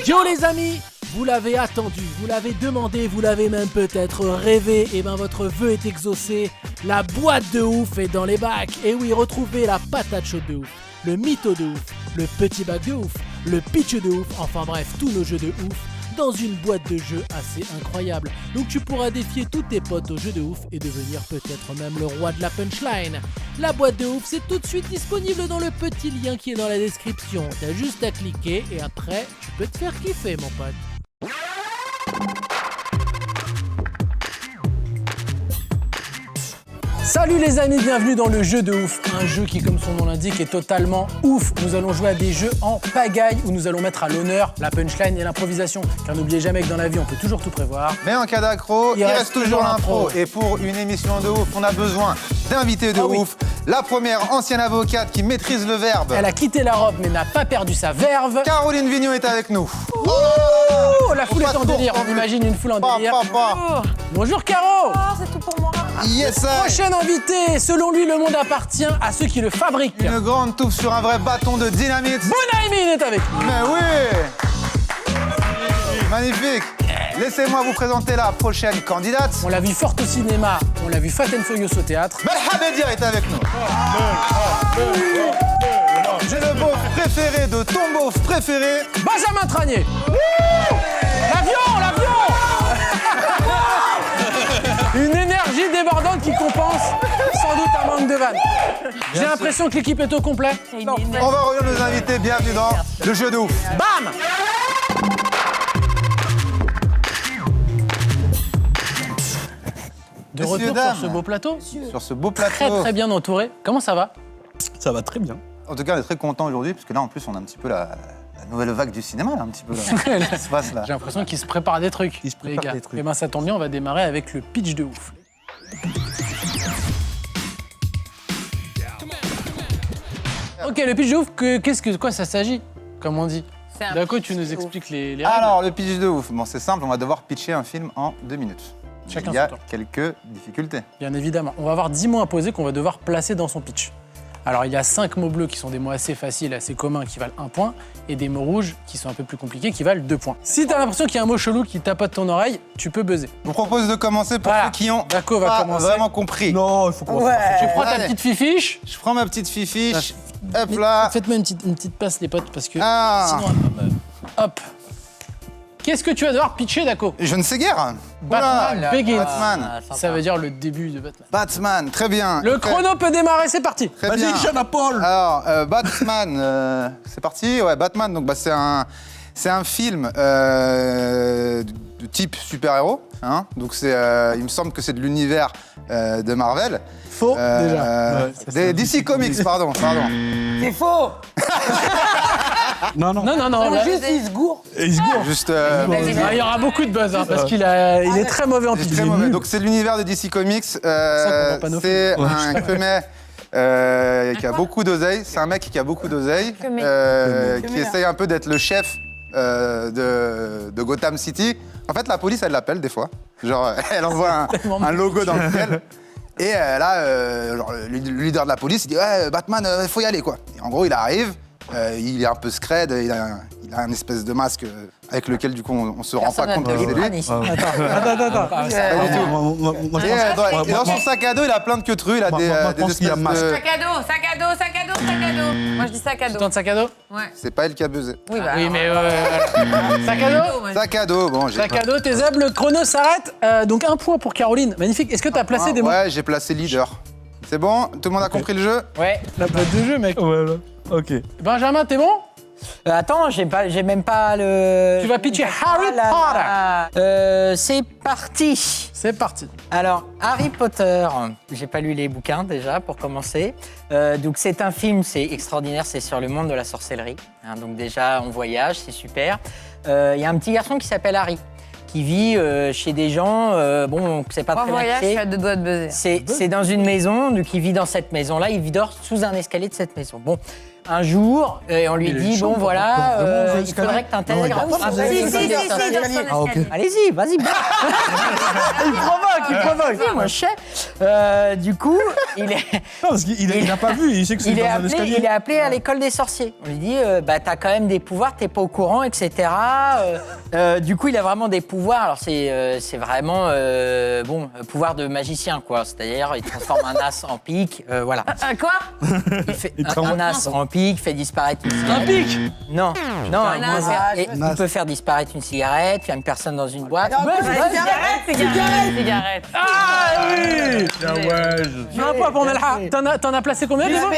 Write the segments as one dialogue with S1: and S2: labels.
S1: Yo les amis, vous l'avez attendu, vous l'avez demandé, vous l'avez même peut-être rêvé, et ben votre vœu est exaucé, la boîte de ouf est dans les bacs. Et oui, retrouvez la patate chaude de ouf, le mytho de ouf, le petit bac de ouf, le pitch de ouf, enfin bref, tous nos jeux de ouf, dans une boîte de jeux assez incroyable. Donc tu pourras défier tous tes potes au jeu de ouf et devenir peut-être même le roi de la punchline. La boîte de ouf, c'est tout de suite disponible dans le petit lien qui est dans la description. T'as juste à cliquer et après, tu peux te faire kiffer mon pote. Salut les amis, bienvenue dans le jeu de ouf. Un jeu qui, comme son nom l'indique, est totalement ouf. Nous allons jouer à des jeux en pagaille où nous allons mettre à l'honneur la punchline et l'improvisation. Car n'oubliez jamais que dans la vie, on peut toujours tout prévoir.
S2: Mais en cas d'accro, il reste toujours l'impro. Et pour une émission de ouf, on a besoin d'invités de ouf. La première ancienne avocate qui maîtrise le verbe.
S1: Elle a quitté la robe mais n'a pas perdu sa verve.
S2: Caroline Vigneault est avec nous.
S1: Oh, la foule est en délire. On imagine une foule en délire.
S2: Oh.
S1: Bonjour Caro.
S3: Oh, c'est tout pour moi.
S2: Yes, sir.
S1: Prochain invité, selon lui, le monde appartient à ceux qui le fabriquent.
S2: Une grande touffe sur un vrai bâton de dynamite.
S1: Bonaimin est avec nous.
S2: Mais oui. Magnifique. Laissez-moi vous présenter la prochaine candidate.
S1: On l'a vu forte au cinéma, on l'a vu Fat and Furious au théâtre.
S2: Belhabedia est avec nous. J'ai le beauf préféré de ton beauf préféré.
S1: Benjamin Tranier. L'avion. Une énergie débordante qui compense sans doute un manque de vannes. J'ai l'impression que l'équipe est au complet.
S2: On va rejoindre nos invités. Bienvenue dans le jeu de ouf.
S1: Bam. De
S2: Messieurs,
S1: retour
S2: dames.
S1: sur ce beau plateau.
S2: Sur ce beau plateau.
S1: Très très bien entouré. Comment ça va?
S4: Ça va très bien.
S2: En tout cas, on est très content aujourd'hui, parce que là, en plus, on a un petit peu la nouvelle vague du cinéma, là, un petit peu. Là. Qu'est-ce qui se passe, là?
S1: J'ai l'impression qu'il se prépare des trucs.
S4: Il se prépare
S1: les gars.
S4: des trucs.
S1: Et ben ça tombe bien, on va démarrer avec le pitch de ouf. Ok, le pitch de ouf, quoi ça s'agit? Comme on dit. D'accord, tu nous expliques les règles.
S2: Alors, le pitch de ouf, bon, c'est simple, on va devoir pitcher un film en 2 minutes.
S1: Chacun
S2: Il y a
S1: son tour.
S2: quelques difficultés.
S1: Bien évidemment. On va avoir 10 mots imposés qu'on va devoir placer dans son pitch. Alors, il y a 5 mots bleus qui sont des mots assez faciles, assez communs, qui valent 1 point, et des mots rouges qui sont un peu plus compliqués, qui valent 2 points. Si t'as l'impression qu'il y a un mot chelou qui tapote ton oreille, tu peux buzzer.
S2: Je vous propose de commencer pour
S1: Voilà.
S2: ceux qui ont
S1: Daco va
S2: pas
S1: commencer.
S2: vraiment compris.
S4: Non, il faut qu'on
S1: Tu prends ta
S2: Allez.
S1: petite fifiche.
S2: Je prends ma petite fifiche.
S1: Mais
S2: Hop là.
S1: Faites-moi une petite passe, les potes, parce que
S2: Ah.
S1: sinon... Hop. Qu'est-ce que tu vas devoir pitcher, Daco?
S2: Je ne sais guère.
S1: Batman
S2: Oula.
S1: Begins.
S2: Batman.
S1: Ça veut dire le début de Batman.
S2: Très bien.
S1: Le
S2: Très-
S1: chrono peut démarrer, c'est parti.
S2: Très bien.
S4: Vas-y, Jeanne Paul.
S2: Alors, Batman, c'est parti. Ouais, Batman, donc c'est un film de type super-héros. Hein, donc il me semble que c'est de l'univers de Marvel.
S1: Faux, déjà.
S2: DC Comics, pardon.
S3: C'est faux.
S4: Non.
S1: Non, là,
S3: Juste, il se gourre.
S4: Il se gourre.
S2: Juste,
S1: il y aura beaucoup de buzz, hein, parce qu'il est très mauvais en
S2: c'est
S1: pitch.
S2: très
S1: Il est
S2: mauvais.
S1: nul.
S2: Donc c'est l'univers de DC Comics.
S1: comprend pas nos
S2: C'est un Khmer qui a beaucoup d'oseille. C'est un mec qui a beaucoup d'oseille, qui essaye un peu d'être le chef de Gotham City. En fait, la police, elle l'appelle des fois. Genre, elle envoie un logo dans le ciel. Et là, genre, le leader de la police, il dit ouais, Batman, il faut y aller, quoi. Et en gros, il arrive, il est un peu scred, il a un espèce de masque avec lequel, du coup, on se rend pas compte que c'est lui.
S4: Attends.
S2: Pas du tout.
S4: Moi, je
S2: Et dans son sac à dos, il a plein de queues-trues, il a
S4: Moi,
S2: des
S4: je pense qu'il y a
S2: espèces
S4: masque.
S2: de...
S3: Sac à dos. Moi, je dis sac à dos.
S1: Ton sac à dos?
S3: Ouais.
S2: C'est pas elle qui a buzzé.
S3: Oui, bah.
S1: Oui, mais... sac à dos?
S2: Sac à dos, bon, j'ai...
S1: Sac à dos, tes zèbres, le chrono s'arrête. Donc 1 point pour Caroline. Magnifique. Est-ce que tu as placé des mots?
S2: Ouais, j'ai placé leader. C'est bon? Tout le monde a compris le jeu?
S1: Ouais, la boîte de jeu, mec.
S4: Voilà. Ok.
S1: Benjamin, t'es bon?
S5: Attends, j'ai même pas le...
S1: Tu vas pitcher Harry
S5: Potter. C'est parti.
S1: C'est parti.
S5: Alors, Harry Potter, j'ai pas lu les bouquins déjà pour commencer. Donc c'est un film, c'est extraordinaire, c'est sur le monde de la sorcellerie. Hein, donc déjà, on voyage, c'est super. Il y a un petit garçon qui s'appelle Harry, qui vit chez des gens, bon, c'est pas
S3: Moi,
S5: très bien
S3: voyage, je
S5: fait.
S3: suis à 2 doigts de buzzer.
S5: C'est dans une maison, donc il vit dans cette maison-là, il dort sous un escalier de cette maison. Bon, un jour, et on lui
S4: Il est
S5: dit,
S4: chaud,
S5: bon voilà,
S4: vraiment,
S5: il faudrait que tu intègres.
S4: Non, il a pas
S5: Ah,
S4: fait
S5: si,
S4: ça.
S5: si, si, si,
S4: Ah, ok.
S5: Allez-y, vas-y. Il provoque. Si, moi je sais. Du coup, il est...
S4: Non, parce qu'il n'a pas vu, il sait que c'est
S5: Il
S4: dans
S5: est,
S4: un
S5: appelé,
S4: escalier.
S5: il est appelé à l'école des sorciers. On lui dit, bah, t'as quand même des pouvoirs, t'es pas au courant, etc. Du coup, il a vraiment des pouvoirs. Alors, c'est vraiment, pouvoir de magicien, quoi. C'est-à-dire, il transforme un as en pique, voilà.
S3: Quoi?
S5: Il fait
S4: Il
S5: un as en pique, fait disparaître une
S1: Un
S5: cigarette.
S1: pic.
S5: Non,
S3: Un
S5: il
S3: as.
S5: peut faire- il peut faire disparaître une cigarette, faire une personne dans une boîte.
S3: Cigarette.
S1: Ah oui. Un point pour Melha. T'en as placé combien, Maison?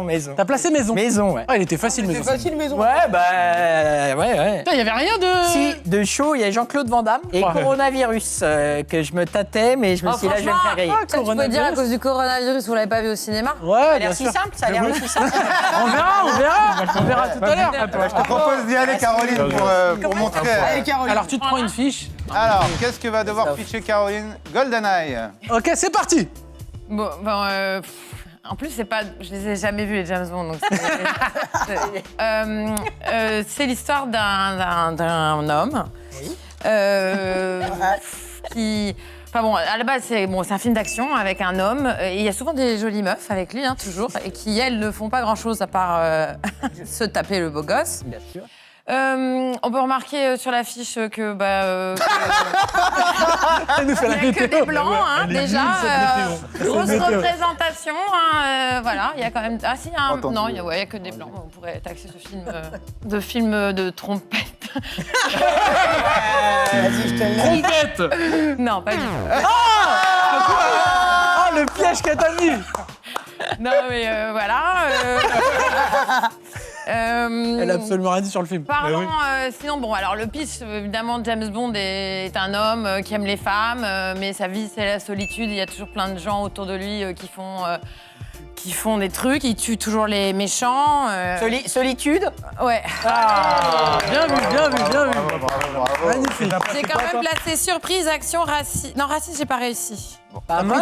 S5: Maison.
S1: T'as placé Maison.
S5: Maison, ouais.
S1: Ah, il était facile, Maison.
S5: Ouais, ouais.
S1: Putain, il y avait rien de...
S5: Si, de chaud, il y a Jean-Claude Van Damme et
S1: Ouais.
S5: coronavirus, que je me tâtais, mais je me suis dit, là, je vais me faire griller.
S3: Ça, tu peux dire à cause du coronavirus, vous l'avez pas vu au cinéma?
S1: Ouais,
S5: Ça a
S1: bien
S5: l'air si
S1: sûr.
S5: simple, ça a l'air aussi simple.
S1: On verra tout à l'heure.
S2: Je te propose d'y aller, Caroline, pour montrer.
S1: Alors, tu te prends une fiche.
S2: Alors, qu'est-ce que va devoir pitcher Caroline? GoldenEye.
S1: Ok, c'est parti.
S3: Bon, en plus, c'est pas, je les ai jamais vus les James Bond, donc c'est l'histoire d'un homme qui, enfin bon, à la base c'est un film d'action avec un homme et il y a souvent des jolies meufs avec lui, hein, toujours, et qui elles ne font pas grand chose à part se taper le beau gosse.
S5: Bien sûr.
S3: On peut remarquer sur l'affiche que
S1: Elle nous fait la
S3: il n'y a que
S1: météo.
S3: des blancs, hein,
S4: Elle est
S3: déjà.
S4: nulle, cette météo.
S3: Grosse
S1: météo.
S3: représentation, hein, voilà. Il y a quand même. Ah si,
S2: Entendu.
S3: non, il y a que des blancs. On pourrait taxer ce film de trompette.
S1: Trompette.
S3: Non, pas du tout.
S1: Ah, le piège qu'elle t'a mis.
S3: Non, mais voilà.
S1: Elle a absolument rien dit sur le film.
S3: Parlons, sinon, bon, alors le pitch, évidemment, James Bond est un homme qui aime les femmes, mais sa vie, c'est la solitude. Il y a toujours plein de gens autour de lui qui font des trucs. Il tue toujours les méchants.
S5: Solitude.
S3: Ouais.
S1: Ah, bien vu. Magnifique.
S3: J'ai quand même placé surprise, action, raciste. Non, raciste, j'ai pas réussi.
S5: Pas mal.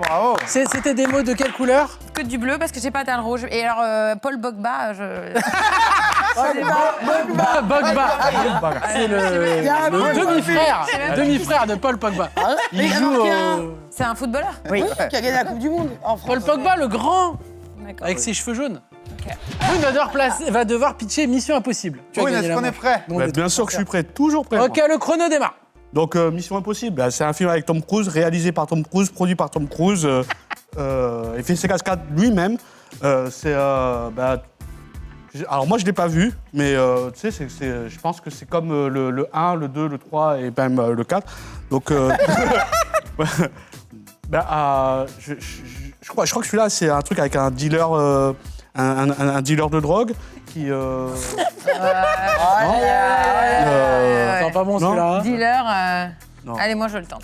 S2: Bravo.
S1: C'était des mots de quelle couleur?
S3: Que du bleu, parce que j'ai pas atteint le rouge. Et alors, Paul Pogba,
S1: Pogba. C'est le demi-frère de Paul Pogba. Il joue au...
S3: c'est un footballeur.
S5: Oui.
S6: Qui a gagné la Coupe du Monde en France.
S1: Paul Pogba, le grand,
S3: D'accord.
S1: avec ses cheveux jaunes.
S3: Ok.
S1: Brune va devoir pitcher Mission Impossible. Tu as
S2: Oui,
S1: gagné
S2: est-ce
S1: la
S2: qu'on est
S1: manche.
S2: prêt?
S1: Nous, on
S4: Bah,
S1: est
S4: bien sûr que je suis prêt, toujours prêt.
S1: Ok, le chrono démarre.
S4: Donc, Mission Impossible, bah, c'est un film avec Tom Cruise, réalisé par Tom Cruise, produit par Tom Cruise. Il fait ses cascades lui-même. Alors moi, je ne l'ai pas vu, mais tu sais, je pense que c'est comme le 1, le 2, le 3 et même le 4. Donc, je crois que celui-là, c'est un truc avec un dealer, un dealer de drogue qui...
S1: C'est pas bon
S4: non.
S1: celui-là. hein.
S3: Dealer,
S4: Non.
S3: allez, moi je le tente.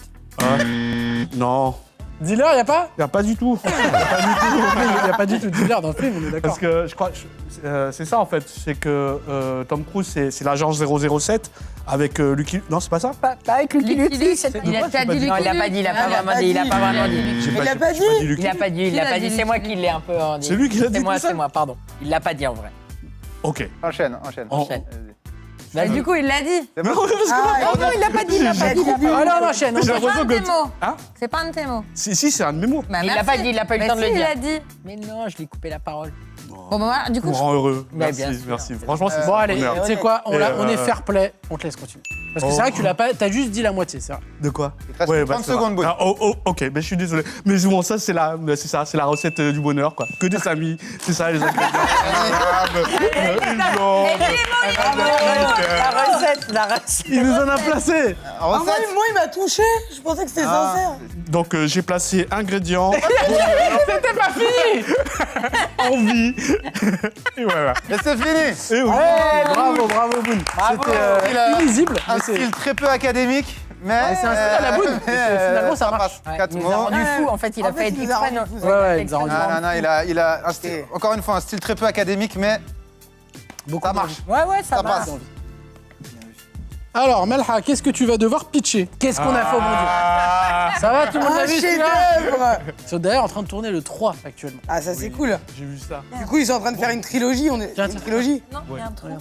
S4: Non,
S1: Dealer, y a pas?
S4: il n'y a pas du tout.
S1: Il y a pas du tout de dealer dans le film, on est d'accord.
S4: Parce que je crois, c'est ça en fait, c'est que Tom Cruise, c'est l'agent 007 avec Lucky... Non, c'est pas ça?
S5: Pas avec Lucky Luke.
S3: Il a
S4: Pourquoi
S3: pas
S4: j'ai pas
S3: dit
S4: dit
S5: Non,
S3: Lucky
S5: il a pas
S3: Luke.
S5: dit, il a pas vraiment dit, il a pas vraiment dit.
S6: Il a pas dit
S4: Lucky.
S5: Il a pas dit, il
S3: Qui
S5: a
S3: l'a
S5: pas
S3: dit,
S5: dit. C'est moi
S3: Lucky
S5: qui l'ai un peu en
S4: C'est lui qui l'a dit tout
S5: C'est
S4: seul
S5: moi, pardon. Il l'a pas dit en vrai.
S4: Ok.
S2: Enchaîne.
S5: Enchaîne.
S3: Bah, du coup, il l'a dit.
S2: C'est bon?
S5: Non, il l'a pas dit, il l'a pas dit.
S1: Allez, on enchaîne.
S4: J'ai
S3: C'est pas
S4: l'impression
S3: un de tes
S4: que...
S3: mots.
S4: Hein?
S3: C'est pas un de tes mots.
S4: Si, c'est un de mes mots.
S3: Bah,
S5: Il l'a
S3: merci.
S5: pas dit, il a pas eu le
S3: Bah,
S5: temps de le
S3: si,
S5: dire.
S3: il l'a dit.
S5: Mais non, je lui ai coupé la parole.
S3: Bon, bah voilà, du coup,
S4: Me rend heureux.
S5: Mais
S4: Merci,
S5: bien sûr.
S4: merci. Franchement, c'est
S1: Bon,
S4: ça.
S1: allez,
S4: Honneur.
S1: tu sais quoi, on
S4: Et,
S1: est fair play, on te laisse continuer. Parce que c'est vrai que tu l'as pas, t'as juste dit la moitié, c'est vrai.
S4: De quoi?
S2: Il te reste 30
S4: c'est vrai.
S2: secondes, Boone.
S4: Ok, mais je suis désolé. Mais souvent, ça, c'est la recette du bonheur, quoi. Que des amis, c'est ça, les ingrédients.
S5: La recette.
S1: Il nous en a placé.
S2: En
S6: Ah,
S2: recette?
S6: moi, il m'a touché. Je pensais que c'était sincère.
S4: Donc, j'ai placé ingrédients,
S1: C'était pas fini.
S4: envie, et voilà.
S2: Et c'est fini.
S4: Et oui.
S1: Bravo Boone. C'était
S2: Il a
S1: illisible,
S2: un
S1: mais c'est...
S2: style très peu académique, mais...
S1: c'est un style à la Boone. Finalement, ça marche.
S2: passe. 4
S5: Il nous a
S2: mots.
S5: rendu fou, en fait, il a
S6: En fait,
S5: fait
S6: il nous a rendu
S5: exprès.
S6: fou.
S1: Ouais, il nous a rendu
S2: Il a un style, encore une fois, un style très peu académique, mais
S1: beaucoup
S2: ça marche.
S5: Ouais, ça
S2: Ça
S5: passe.
S2: passe.
S1: Alors, Melha, qu'est-ce que tu vas devoir pitcher? Qu'est-ce qu'on a fait au bon Dieu? Ça va, tout le monde l'a
S6: Un
S1: vu celui-là?
S6: chef-d'œuvre.
S1: Ils sont d'ailleurs en train de tourner le 3 actuellement.
S6: Ah, ça, c'est cool.
S4: J'ai vu ça.
S6: Du coup, ils sont en train de faire une trilogie.
S1: Tiens,
S6: Une
S1: tiens.
S6: trilogie.
S3: Non, il y a un truc.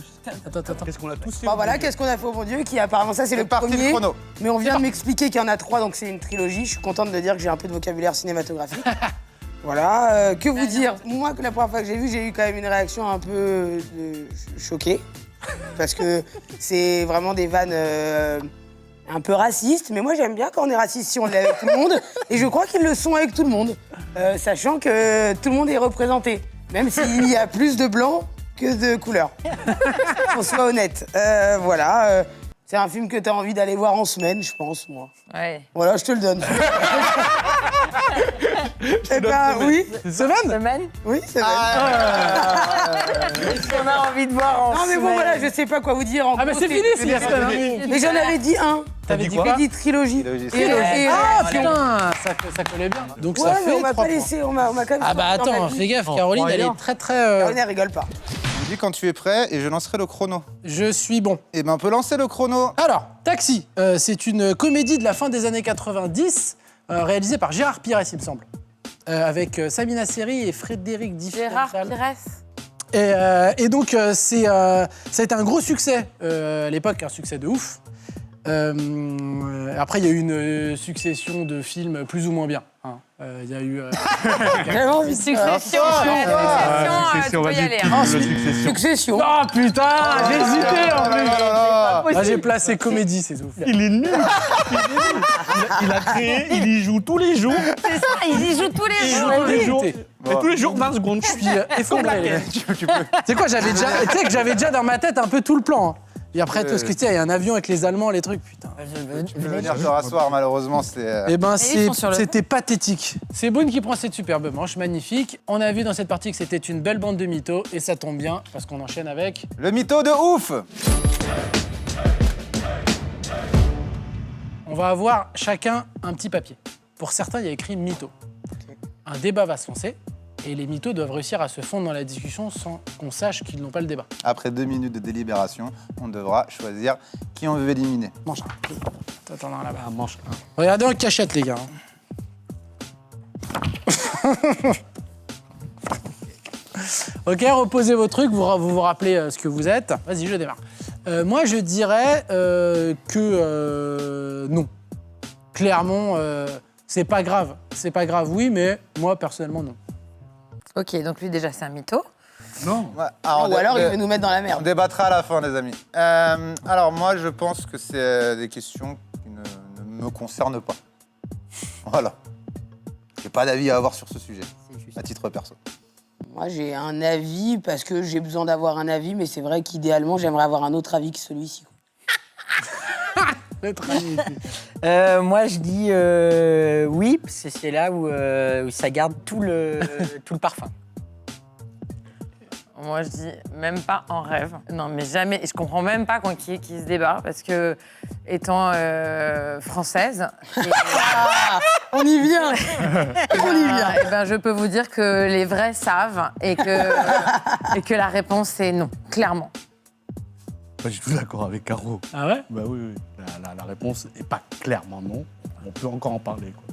S1: Attends.
S4: Qu'est-ce qu'on a tous fait
S6: Bon, voilà, qu'est-ce qu'on a fait au bon Dieu qui apparemment, ça, c'est le
S2: parti le
S6: premier.
S2: chrono.
S6: Mais on vient de m'expliquer qu'il y en a 3, donc c'est une trilogie. Je suis contente de dire que j'ai un peu de vocabulaire cinématographique. Voilà, que vous dire? Moi, que la première fois que j'ai vu, j'ai eu quand même une réaction un peu choquée. Parce que c'est vraiment des vannes un peu racistes. Mais moi, j'aime bien quand on est raciste si on l'est avec tout le monde. Et je crois qu'ils le sont avec tout le monde. Sachant que tout le monde est représenté. Même s'il y a plus de blancs que de couleurs. Qu'on soit honnête. Voilà. C'est un film que tu as envie d'aller voir en semaine, je pense, moi.
S3: Ouais.
S6: Voilà, je te le donne. Eh ben, oui.
S5: Semaine.
S6: Oui, c'est vrai.
S5: Qu'est-ce qu'on a envie de voir en
S6: Non, mais bon,
S5: semaine.
S6: voilà, je sais pas quoi vous dire. En
S1: Ah, mais
S6: gros,
S1: c'est fini, c'est bien ça.
S6: Mais j'en avais dit un.
S4: T'avais dit
S6: J'ai
S4: quoi?
S6: dit trilogie.
S2: Trilogie.
S1: Ah, putain, ça collait bien. Donc
S6: Ouais,
S1: ça
S6: mais
S1: fait
S6: on m'a
S1: 3
S6: pas
S1: points.
S6: laissé, on m'a quand même...
S1: Ah bah
S6: sorti dans
S1: attends,
S6: ma vie.
S1: fais gaffe, Caroline, elle
S4: rien.
S1: est très très...
S6: Caroline, elle rigole pas.
S2: Tu me dis quand tu es prêt et je lancerai le chrono.
S1: Je suis bon.
S2: Eh ben, on peut lancer le chrono.
S1: Alors, Taxi, c'est une comédie de la fin des années 90, réalisée par Gérard Pires, il me semble. Avec Samina Seri et Frédéric
S3: Gérard
S1: Diffenthal.
S3: Pires.
S1: Et donc, ça a été un gros succès à l'époque, un succès de ouf. Après, il y a eu une succession de films plus ou moins bien. Hein. Il y a eu...
S6: Vraiment envie de
S3: Succession, tu peux y aller. hein.
S4: Succession.
S6: Succession.
S1: Oh putain, j'ai hésité en plus.
S2: Ah,
S1: Là, j'ai placé comédie, c'est ouf.
S4: Il est nul. Il a créé, il y joue tous les jours.
S3: C'est ça, ils y jouent tous les
S4: Il
S3: jours.
S4: joue tous les jours.
S1: Écoutez,
S4: Et tous les jours, 20 secondes.
S1: je suis effondré. les gars. Tu sais quoi, tu sais que j'avais déjà dans ma tête un peu tout le plan. Hein. Et après, tout ce que tu sais, il y a un avion avec les Allemands, les trucs, putain.
S2: Tu peux venir te rasseoir, malheureusement, c'est...
S1: Eh ben,
S3: ils sont sur le
S1: c'était pathétique. C'est Boone qui prend cette superbe manche, magnifique. On a vu dans cette partie que c'était une belle bande de mythos, et ça tombe bien, parce qu'on enchaîne avec...
S2: Le mytho de ouf.
S1: On va avoir chacun un petit papier. Pour certains, il y a écrit mytho. Un débat va se lancer, et les mythos doivent réussir à se fondre dans la discussion sans qu'on sache qu'ils n'ont pas le débat.
S2: Après 2 minutes de délibération, on devra choisir qui on veut éliminer.
S1: Mange un. Attends, là-bas.
S4: Ah, mange un.
S1: Regardez en cachette, les gars. Ok, reposez vos trucs, vous rappelez ce que vous êtes. Vas-y, je démarre. Moi, je dirais que non. Clairement, c'est pas grave. C'est pas grave, oui, mais moi, personnellement, non.
S3: Ok, donc lui déjà c'est un mytho.
S4: Non.
S2: Ouais,
S6: Ou alors, il
S2: on
S6: veut nous mettre dans la merde.
S2: débattra à la fin, les amis. Alors, moi, je pense que c'est des questions qui ne me concernent pas. Voilà. J'ai pas d'avis à avoir sur ce sujet, à titre perso.
S6: Moi, j'ai un avis parce que j'ai besoin d'avoir un avis, mais c'est vrai qu'idéalement, j'aimerais avoir un autre avis que celui-ci.
S5: Moi, je dis oui, parce que c'est là où ça garde tout le parfum.
S3: Moi je dis même pas en rêve. Non mais jamais. Et je comprends même pas qui se débat parce que étant française.
S6: On y vient. On y vient.
S3: Eh ben, je peux vous dire que les vrais savent et que la réponse est non, clairement.
S4: Pas du tout d'accord avec Caro.
S1: Ah ouais?
S4: Bah oui. La réponse n'est pas clairement non. On peut encore en parler, quoi.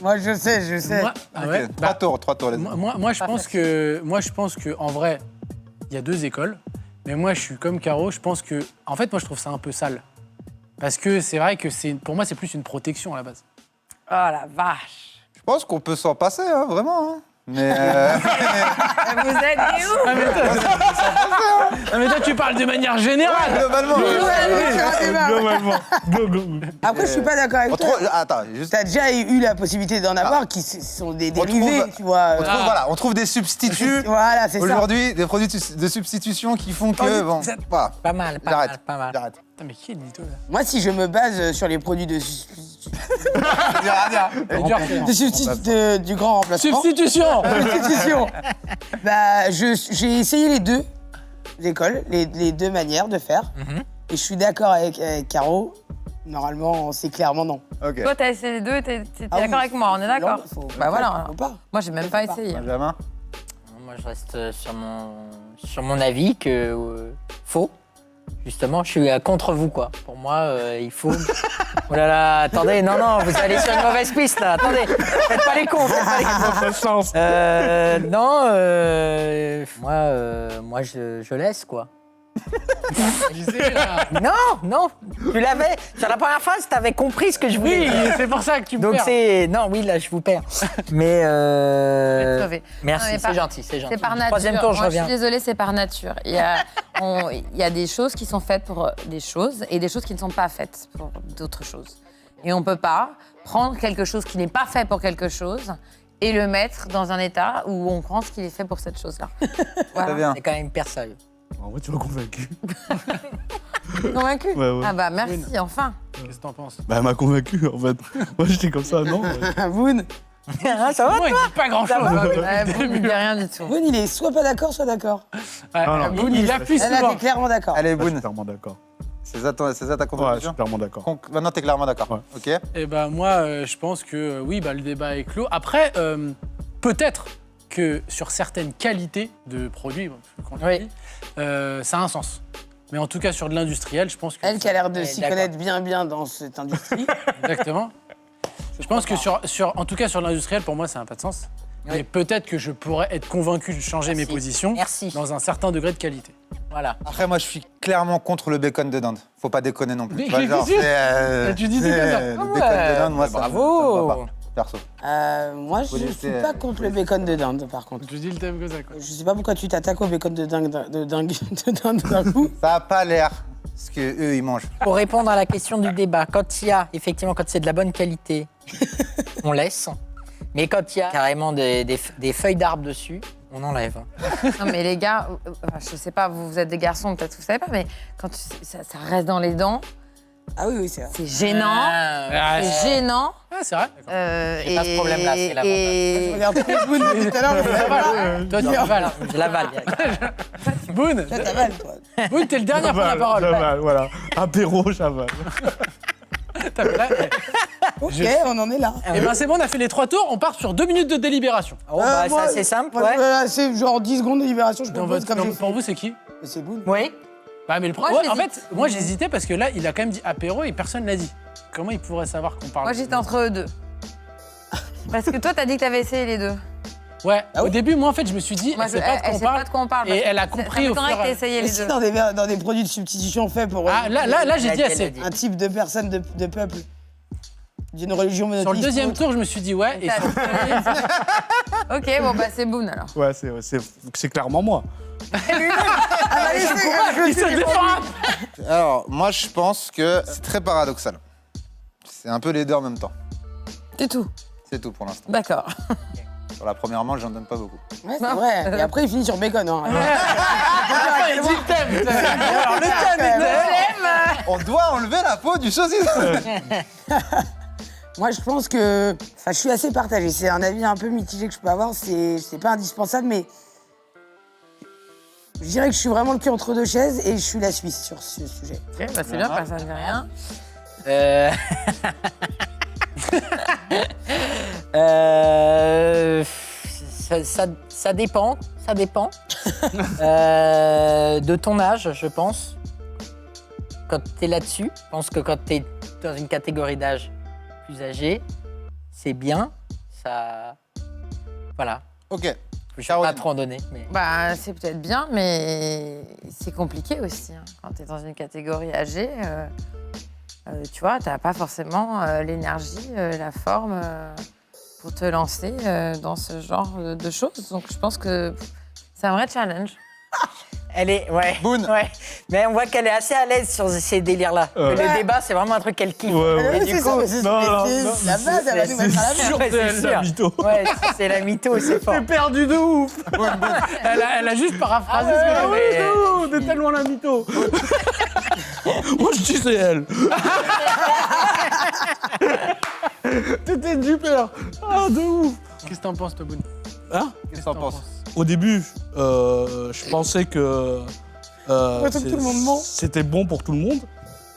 S6: Moi, je sais.
S1: Moi, ah ouais,
S2: Ok,
S1: bah,
S2: 3 tours, les amis.
S1: moi, je pense que en vrai, il y a 2 écoles. Mais moi, je suis comme Caro. Je pense que, en fait, moi, je trouve ça un peu sale. Parce que c'est vrai que pour moi, c'est plus une protection à la base.
S3: Oh la vache.
S2: Je pense qu'on peut s'en passer, hein, vraiment. Hein. Mais
S3: Vous êtes des ouf.
S1: Ah mais toi, tu parles de manière générale.
S2: globalement,
S4: Globalement.
S6: Après, je suis pas d'accord avec toi.
S2: attends, juste.
S6: T'as déjà eu la possibilité d'en avoir qui sont des dérivés,
S2: trouve-
S6: tu vois.
S2: On trouve des substituts.
S6: Voilà, c'est ça.
S2: Aujourd'hui, des produits de substitution qui font que. Bon, voilà.
S5: Pas mal,
S2: J'arrête.
S5: pas mal.
S2: J'arrête.
S1: Putain, mais qui est le mytho, là?
S6: Moi, si je me base sur les produits de du grand remplacement.
S1: Substitution.
S6: Substitution. Bah, j'ai essayé les 2 écoles, les 2 manières de faire. Et je suis d'accord avec Caro. Normalement, c'est clairement non.
S2: Ok.
S3: Toi t'as essayé les deux, t'es
S6: Ah oui.
S3: d'accord avec moi, on est d'accord.
S6: Non, faut-
S3: Bah voilà.
S6: faut pas.
S3: Moi j'ai même pas essayé.
S2: Benjamin.
S5: Moi, je reste sur mon avis que faux. Justement, je suis contre vous, quoi. Pour moi, il faut... Oh là là, attendez, non, vous allez sur une mauvaise piste, là. Attendez, faites pas les cons, moi, je laisse, quoi. Non, tu l'avais. Sur la première phrase, tu avais compris ce que je voulais.
S1: Oui, c'est pour ça que tu me
S5: Donc
S1: perds.
S5: non, oui, là, je vous perds. Mais
S3: sauver.
S5: merci,
S3: Non, mais
S5: c'est gentil, c'est gentil.
S3: C'est par nature.
S5: Troisième tour, je
S3: Moi,
S5: reviens.
S3: suis désolée, c'est par nature. Il y a des choses qui sont faites pour des choses et des choses qui ne sont pas faites pour d'autres choses. Et on ne peut pas prendre quelque chose qui n'est pas fait pour quelque chose et le mettre dans un état où on pense qu'il est fait pour cette chose-là. Voilà.
S2: Très bien.
S5: C'est quand même hyper sérieux.
S4: En vrai, tu m'as convaincu.
S3: Convaincu
S4: Ouais.
S3: Ah bah merci, enfin.
S1: Qu'est-ce que t'en penses?
S4: Bah, elle m'a convaincu, en fait. Moi, j'étais comme ça, non
S6: Boone,
S5: Ça va,
S1: Moi, il dit pas grand-chose.
S3: Boone, il dit rien du tout.
S6: Boone, il est soit pas d'accord, soit d'accord.
S4: Non,
S1: Boone, il appuie
S6: Là,
S1: souvent.
S6: t'es clairement d'accord.
S2: Allez,
S4: Je suis
S2: Boone,
S4: clairement d'accord.
S2: c'est ça ta
S4: Ouais, je suis
S2: conclusion
S4: clairement d'accord.
S2: Maintenant, t'es clairement d'accord.
S4: Ouais.
S2: Ok.
S1: Eh ben moi, je pense que oui, le débat est clos. Après, peut-être que sur certaines qualités de produits, quand je
S5: Oui.
S1: dis, ça a un sens. Mais en tout cas, sur de l'industriel, je pense que...
S6: Elle qui a l'air de
S5: Ouais,
S6: s'y
S5: d'accord.
S6: connaître bien dans cette industrie.
S1: Exactement. Je pense que en tout cas, sur l'industriel, pour moi, ça n'a pas de sens.
S5: Oui.
S1: Mais peut-être que je pourrais être convaincu de changer mes
S5: Merci.
S1: positions
S5: Merci.
S1: dans un certain degré de qualité.
S5: Voilà.
S2: Après, moi, je suis clairement contre le bacon de dinde. Faut pas déconner non plus.
S1: Mais
S2: Tu vois,
S1: qu'est-ce
S2: genre,
S1: que tu dis
S2: c'est,
S1: Tu dis tout comme ça.
S2: Le
S5: Ah
S2: bacon
S5: ouais,
S2: de dinde, moi,
S5: bah
S2: ça
S5: bravo.
S2: me va pas, perso.
S6: Moi, je
S2: Faut
S6: suis
S2: laisser,
S6: pas contre le bacon de dinde, par contre.
S1: Tu dis le thème que ça, quoi.
S6: Je sais pas pourquoi tu t'attaques au bacon de dinde d'un coup.
S2: Ça a pas l'air ce que eux ils mangent.
S5: Pour répondre à la question du débat, quand il y a, effectivement, quand c'est de la bonne qualité, on laisse. Mais quand il y a carrément des feuilles d'arbre dessus, on enlève.
S3: Non mais les gars, je sais pas, vous êtes des garçons, peut-être vous savez pas, mais quand ça reste dans les dents,
S6: Ah oui, c'est vrai.
S3: c'est gênant.
S1: Ah,
S3: C'est gênant.
S1: Ah, c'est vrai.
S5: J'ai pas ce problème-là, c'est l'avantage.
S6: Je regarde tous les Boone depuis tout à l'heure. mais ça va.
S1: Toi, tu avales.
S5: Je l'avale.
S1: Boone,
S6: Toi, t'avales, toi.
S1: Boone, t'es le dernier à prendre la parole.
S4: J'avale, voilà. Apéro, j'avale.
S6: Ok, on en est là.
S1: Et ben c'est bon, on a fait les 3 tours, on part sur 2 minutes de délibération.
S5: Oh, bah,
S6: moi,
S5: ça, c'est simple,
S6: moi,
S5: ouais.
S6: c'est genre 10 secondes de libération, je
S1: Dans
S6: propose
S1: votre-
S6: comme
S1: dans-
S6: j'ai
S1: pour
S6: fait.
S1: vous, c'est qui?
S6: C'est Boone.
S5: Oui.
S1: Bah, mais
S3: Moi,
S1: en
S3: j'hésite.
S1: fait, moi j'hésitais parce que là, il a quand même dit apéro et personne l'a dit. Comment il pourrait savoir qu'on parle?
S3: Moi j'étais entre eux deux. Parce que toi t'as dit que t'avais essayé les deux.
S1: Ouais,
S6: Ah
S1: au
S6: oui
S1: début, moi en fait, je me suis dit,
S3: Moi
S1: elle sait pas de quoi on
S3: sait
S1: parle.
S3: pas de quoi on parle.
S1: Et
S3: parce
S1: elle a
S3: que
S1: compris
S3: ça
S1: au
S3: m'étonnerait
S1: fur et
S3: que
S1: à
S3: t'aies essayé les
S6: Aussi
S3: deux.
S6: dans des produits de substitution faits pour
S1: Ah, là j'ai dit
S5: Elle a
S1: assez.
S5: dit.
S6: un type de personne de peuple d'une religion
S1: Sur le
S6: monothéiste.
S1: deuxième tour, je me suis dit ouais. Et
S3: Ok, bon bah c'est Boone alors.
S4: Ouais, c'est clairement moi.
S1: il se défend.
S2: Alors, moi, je pense que c'est très paradoxal. C'est un peu les deux en même temps.
S3: C'est tout.
S2: C'est tout pour l'instant.
S3: D'accord.
S2: Sur la première manche, j'en donne pas beaucoup.
S6: Ouais, c'est vrai. Et après, il finit sur bacon. Hein.
S1: Il dit le thème. Alors le thème était...
S2: On doit enlever la peau du saucisson.
S6: Moi, je pense que... Enfin, je suis assez partagé. C'est un avis un peu mitigé que je peux avoir. C'est pas indispensable, mais... Je dirais que je suis vraiment le cul entre deux chaises et je suis la Suisse sur ce sujet.
S3: Ok, bah c'est bien, personne ne dit rien.
S5: Ça dépend. Ça dépend. De ton âge, je pense. Quand t'es là-dessus, je pense que quand t'es dans une catégorie d'âge plus âgé, c'est bien. Ça. Voilà.
S2: Ok.
S5: Je ne
S2: Caroline.
S5: pas trop en donner. Mais...
S3: Bah c'est peut-être bien, mais c'est compliqué aussi. Hein. Quand t'es dans une catégorie âgée, tu vois, t'as pas forcément l'énergie, la forme pour te lancer dans ce genre de choses. Donc je pense que c'est un vrai challenge.
S5: Elle est. Ouais.
S2: Boone.
S5: Ouais. Mais on voit qu'elle est assez à l'aise sur ces délires-là.
S4: Ouais.
S5: Le débat, c'est vraiment un truc qu'elle kiffe.
S4: Ouais.
S5: Et du coup,
S6: c'est
S4: non, non,
S6: la base, elle va nous mettre à la
S5: c'est
S6: merde.
S5: ouais, c'est
S4: C'est la
S5: sûr.
S4: mytho.
S5: Ouais, c'est la mytho, c'est fort.
S1: T'es perdu de ouf. Elle a juste paraphrasé ce
S5: Ah
S1: que
S5: ouais,
S1: j'avais.
S5: mais-
S4: On est tellement la mytho. Moi, je dis c'est elle. T'étais super. Ah, de ouf.
S1: Qu'est-ce que t'en penses, toi, Boone?
S4: Hein?
S2: Qu'est-ce que t'en penses?
S4: Au début, je pensais que
S6: Ouais, tout le monde ment.
S4: c'était bon pour tout le monde.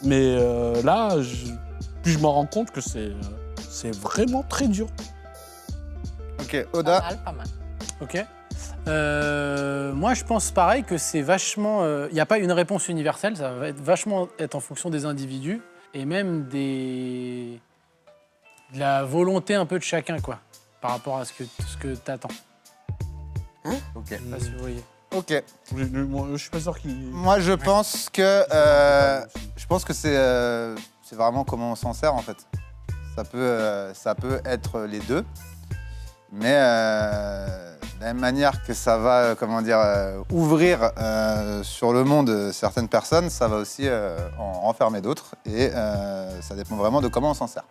S4: Mais là, puis je me rends compte que c'est vraiment très dur.
S2: Ok, Oda.
S5: Pas mal, pas mal.
S1: Ok. Moi, je pense pareil que c'est vachement... Il n'y a pas une réponse universelle, ça va vachement être en fonction des individus et même de la volonté un peu de chacun, quoi, par rapport à ce que t'attends.
S2: Ok.
S1: Je sais pas si vous voyez.
S2: Ok.
S4: Moi, je suis pas sûr qu'il...
S2: Moi, je pense que c'est vraiment comment on s'en sert, en fait. Ça peut être les deux, mais de la même manière que ça va, ouvrir sur le monde certaines personnes, ça va aussi en renfermer d'autres, et ça dépend vraiment de comment on s'en sert.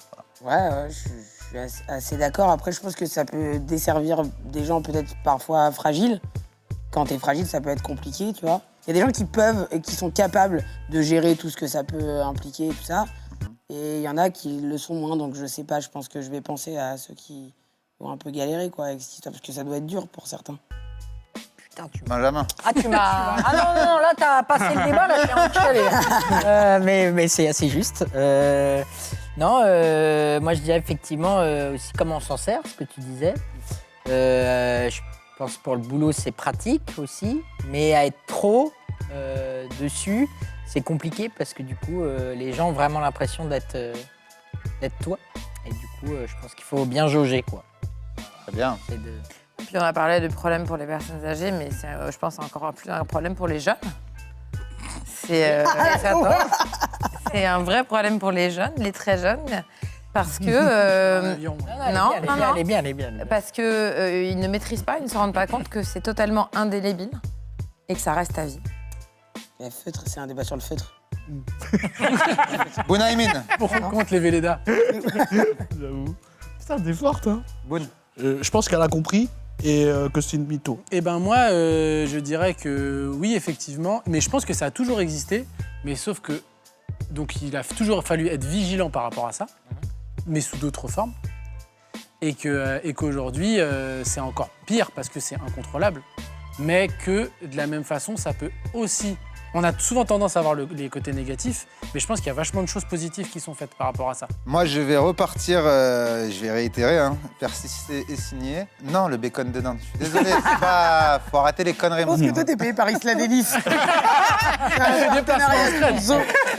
S2: Voilà.
S6: Ouais, je suis assez d'accord. Après, je pense que ça peut desservir des gens peut-être parfois fragiles. Quand t'es fragile, ça peut être compliqué, tu vois. Il y a des gens qui peuvent et qui sont capables de gérer tout ce que ça peut impliquer, tout ça. Et il y en a qui le sont moins, donc je sais pas, je pense que je vais penser à ceux qui ont un peu galéré, quoi, avec cette histoire, parce que ça doit être dur pour certains.
S5: Putain, tu
S2: Benjamin.
S5: Ah, tu m'as... Ah non, là, t'as passé le débat, là, t'es en chialé. Mais c'est assez juste. Non, moi, je dirais effectivement aussi comment on s'en sert, ce que tu disais. Je pense pour le boulot, c'est pratique aussi, mais à être trop dessus, c'est compliqué parce que du coup, les gens ont vraiment l'impression d'être toi. Et du coup, je pense qu'il faut bien jauger, quoi.
S2: Très bien.
S3: Puis on a parlé de problèmes pour les personnes âgées, mais je pense encore plus un problème pour les jeunes. C'est un vrai problème pour les jeunes, les très jeunes, parce que... Non,
S5: Elle est bien.
S3: parce qu'ils ne maîtrisent pas, ils ne se rendent pas compte que c'est totalement indélébile et que ça reste à vie.
S6: Le feutre, c'est un débat sur le feutre.
S2: Bounaïmin.
S1: Pourquoi on compte les Véleda?
S4: J'avoue. Putain, t'es forte, hein.
S2: Boun.
S4: Je pense qu'elle a compris et que c'est une mytho.
S1: Eh ben moi, je dirais que oui, effectivement, mais je pense que ça a toujours existé, mais sauf que donc il a toujours fallu être vigilant par rapport à ça, mais sous d'autres formes, et qu'aujourd'hui c'est encore pire parce que c'est incontrôlable, mais que de la même façon, ça peut aussi. On a souvent tendance à voir les côtés négatifs, mais je pense qu'il y a vachement de choses positives qui sont faites par rapport à ça.
S2: Moi, je vais repartir, je vais réitérer, hein. Persister et signer. Non, le bacon de dinde, je suis désolé, c'est pas... Faut arrêter les conneries.
S6: Je pense que toi, t'es payé par Isla Délice.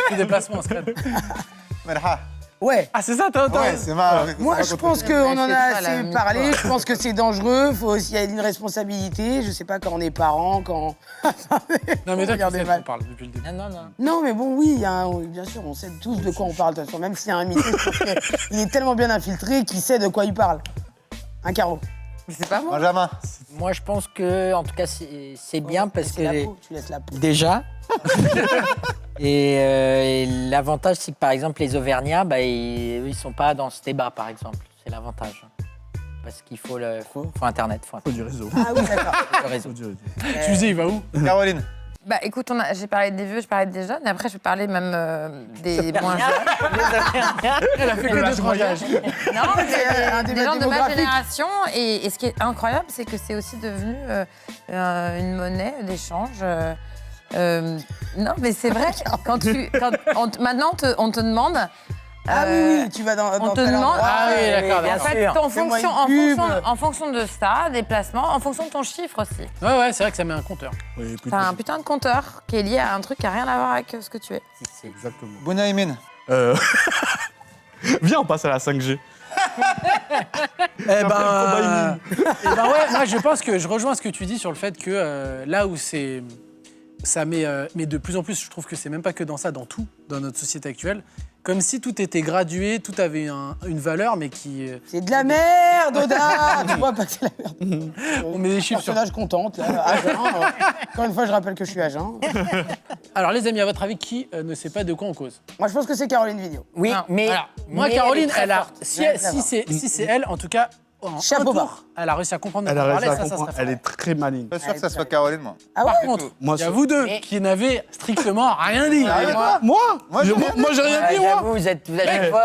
S1: Des déplacements en scred.
S2: Merha.
S6: Ouais.
S1: Ah, c'est ça, t'as
S2: Ouais, c'est ma...
S6: Moi, je pense qu'on en a
S3: c'est ça, la
S6: assez
S3: mytho.
S6: parlé. Je pense que c'est dangereux. Faut aussi y avoir une responsabilité. Je sais pas quand on est parent, quand.
S1: Non, mais toi, tu
S6: Regardez
S1: sais
S6: mal.
S1: qu'on parle depuis le début.
S5: Non.
S6: Non, mais bon, oui, bien sûr, on sait tous de quoi on parle. De toute façon, même s'il y a un mytho, je pense qu'il est tellement bien infiltré qu'il sait de quoi il parle. Un Caro.
S3: C'est pas moi.
S2: Benjamin.
S5: Moi, je pense que, en tout cas, c'est bien parce
S6: C'est la
S5: que...
S6: peau, tu laisses la peau.
S5: Déjà. Et l'avantage, c'est que par exemple, les Auvergnats, ils sont pas dans ce débat, par exemple. C'est l'avantage. Parce qu'il faut Internet.
S4: Faut du réseau.
S6: Ah oui, d'accord.
S5: Le réseau.
S4: Faut du réseau.
S1: Tu disais, il va où?
S2: Caroline.
S3: Bah écoute, j'ai parlé des vieux, je parlais des jeunes, et après je vais parler même des moins jeunes.
S1: Elle a fait que deux tranchages.
S3: Non, mais
S6: un
S3: des
S6: débat
S3: gens de ma
S6: démographique.
S3: génération. Et ce qui est incroyable, c'est que c'est aussi devenu une monnaie d'échange. Non, mais c'est vrai, maintenant on te demande.
S6: Ah oui, tu vas dans
S3: On te
S6: tel
S3: demande.
S6: endroit.
S1: Ah oui, d'accord,
S3: Et en
S1: d'accord.
S3: fait,
S6: Fais-moi une pub.
S3: en fonction de ça, des placements, en fonction de ton chiffre aussi.
S1: Ouais, c'est vrai que ça met un compteur.
S4: Ouais, écoute,
S3: T'as un putain de compteur qui est lié à un truc qui n'a rien à voir avec ce que tu es.
S4: exactement.
S2: Bounaïmin.
S4: Viens, on passe à la 5G.
S1: Eh ben ouais, moi je pense que je rejoins ce que tu dis sur le fait que là où ça met, mais de plus en plus, je trouve que c'est même pas que dans ça, dans tout, dans notre société actuelle, comme si tout était gradué, tout avait une valeur, mais qui...
S6: C'est de la merde, Oda. Tu vois pas que c'est la merde.
S1: On met des chiffres sur...
S6: Personnage contente, là, agent. Encore une fois, je rappelle que je suis agent.
S1: Alors les amis, à votre avis, qui ne sait pas de quoi on cause?
S6: Moi, je pense que c'est Caroline Vidéo.
S5: Oui,
S3: Non.
S5: mais...
S1: Alors, moi,
S5: mais
S1: Caroline,
S5: elle est très
S1: elle a...
S5: forte.
S1: Si c'est elle, en tout cas, en
S6: Chapeau
S1: un
S6: bas.
S1: tour, elle a réussi à comprendre de
S4: Elle
S1: quoi
S4: a
S1: on
S4: réussi à
S1: parlait, ça
S4: comprendre.
S1: serait
S4: Elle
S1: fort.
S4: est très maligne.
S2: Pas sûr que ça soit Caroline, moi.
S6: Ah ouais?
S1: Par contre,
S4: Moi,
S1: il y a
S4: sur-
S1: vous deux
S5: Mais-
S1: qui n'avez strictement rien dit.
S4: Moi
S2: Moi, j'ai rien
S4: Moi, j'ai rien dit, moi.
S5: J'avoue, vous êtes à chaque fois...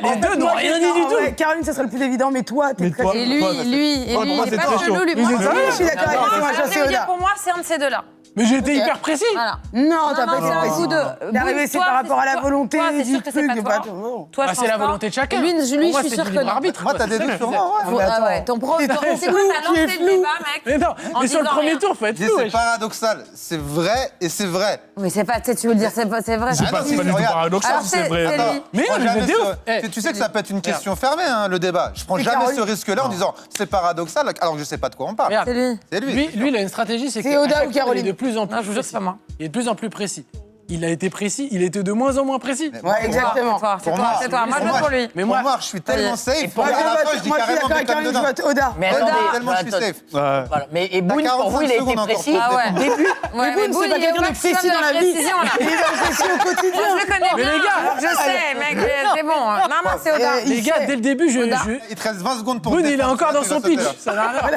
S1: Les deux n'ont rien dit du tout.
S6: Caroline, ça serait le plus évident, mais toi, t'es
S4: Mais
S6: très
S4: toi-
S3: Et lui,
S4: Moi,
S3: il
S4: pour moi,
S3: est
S4: c'est
S3: pas
S4: très
S3: chelou,
S4: chaud.
S3: lui.
S6: Oui,
S3: Moi,
S6: c'est ça, je suis d'accord avec toi,
S3: je
S6: ça,
S3: vais
S6: c'est
S3: vous dire,
S6: Oda.
S3: pour moi, c'est un de ces deux-là.
S1: Mais j'ai été
S6: Ok.
S1: hyper précis.
S3: Voilà.
S6: Non, t'as pas été
S3: c'est un
S6: précis.
S3: coup de.
S6: L'arrivée, c'est par rapport à la volonté
S3: Toi, c'est
S6: du
S3: sûr que c'est
S6: truc.
S3: pas
S6: pas
S3: toi.
S6: tout.
S3: Toi,
S1: Ah,
S3: je
S1: c'est la
S3: pense pas.
S1: volonté de chacun.
S3: Lui,
S1: Pour
S3: je
S1: moi,
S3: suis
S1: c'est
S3: sûre
S1: du
S3: que
S1: libre
S3: non.
S1: arbitre.
S2: Moi,
S1: quoi,
S2: t'as des
S1: c'est ça
S2: doutes
S1: que
S2: sur
S1: je
S2: moi, ouais.
S6: Mais attends.
S3: Ouais, ton pro, c'est quoi? T'as
S6: flou,
S3: lancé
S6: tu es
S3: le
S6: flou.
S3: débat, mec.
S1: Mais non,
S3: En
S1: mais sur le
S3: disant
S1: premier
S3: rien.
S1: tour, faut être
S2: Je dis,
S1: flou.
S2: c'est
S1: wesh.
S2: paradoxal. C'est vrai et c'est vrai.
S3: Oui, c'est pas, tu sais, tu veux le dire, c'est vrai.
S4: C'est
S2: Ah
S4: pas,
S2: non,
S4: c'est pas du tout
S2: regarde.
S4: paradoxal,
S3: Alors,
S4: c'est
S3: c'est-
S4: vrai.
S3: c'est
S2: Attends,
S3: lui.
S1: Mais
S2: je prends
S1: non, mais
S2: jamais
S1: vous êtes
S2: sur-
S1: ouf. Eh,
S2: tu sais que ça peut être une question fermée, hein, le débat. Je prends
S6: C'est
S2: jamais
S6: Caroline.
S2: ce risque-là en disant c'est paradoxal alors que je sais pas de quoi on parle.
S1: Regarde.
S3: C'est lui.
S2: C'est lui.
S1: Lui, il a une stratégie, c'est
S6: C'est
S1: que à
S6: Oda
S1: chaque
S6: ou
S1: fois,
S6: Caroline
S1: il est de plus en plus
S3: Non, je vous jure que
S1: précis.
S3: c'est pas moi.
S1: Il est de plus en plus précis. Il a été précis, il était de moins en moins précis.
S6: Ouais, exactement.
S3: C'est toi, c'est
S2: Pour
S3: toi,
S2: moi,
S3: c'est toi. Moi, je
S2: pour
S3: vote pour
S2: moi,
S3: lui.
S1: Mais
S2: Pour
S1: moi,
S2: moi, je suis tellement safe.
S5: pour
S2: À
S5: moi,
S2: la fin, je dis
S6: Moi, je suis
S2: carrément
S6: d'accord avec
S2: Beckham
S6: Caroline, je
S2: dedans.
S6: vote Oda.
S5: Mais
S2: Tellement,
S5: attendez,
S2: tellement je suis
S5: attendez.
S2: safe.
S4: Ouais.
S5: Voilà. Mais et Boone,
S2: 45
S5: pour vous, il a été
S2: secondes encore
S5: précis.
S2: pour
S3: Ah ouais.
S5: Au début.
S3: Ouais,
S6: Boone, c'est pas
S3: il est
S6: quelqu'un
S3: au
S6: de
S3: maximum
S6: précis
S3: de
S6: dans la vie.
S3: précision, là.
S6: Il est précis au
S3: Moi,
S6: quotidien.
S3: je le connais
S1: Mais
S3: bien.
S1: les gars,
S3: Je sais, mec, c'est bon. Non, non, c'est Oda.
S6: Il
S1: les gars,
S6: sait.
S1: dès le début,
S3: Oda.
S2: Il te reste 20 secondes pour
S1: Boone, il est
S2: défendre.
S1: encore dans
S2: Tu
S1: son
S2: vas sauter,
S1: pitch.
S2: là.
S1: Ça n'a rien à voir.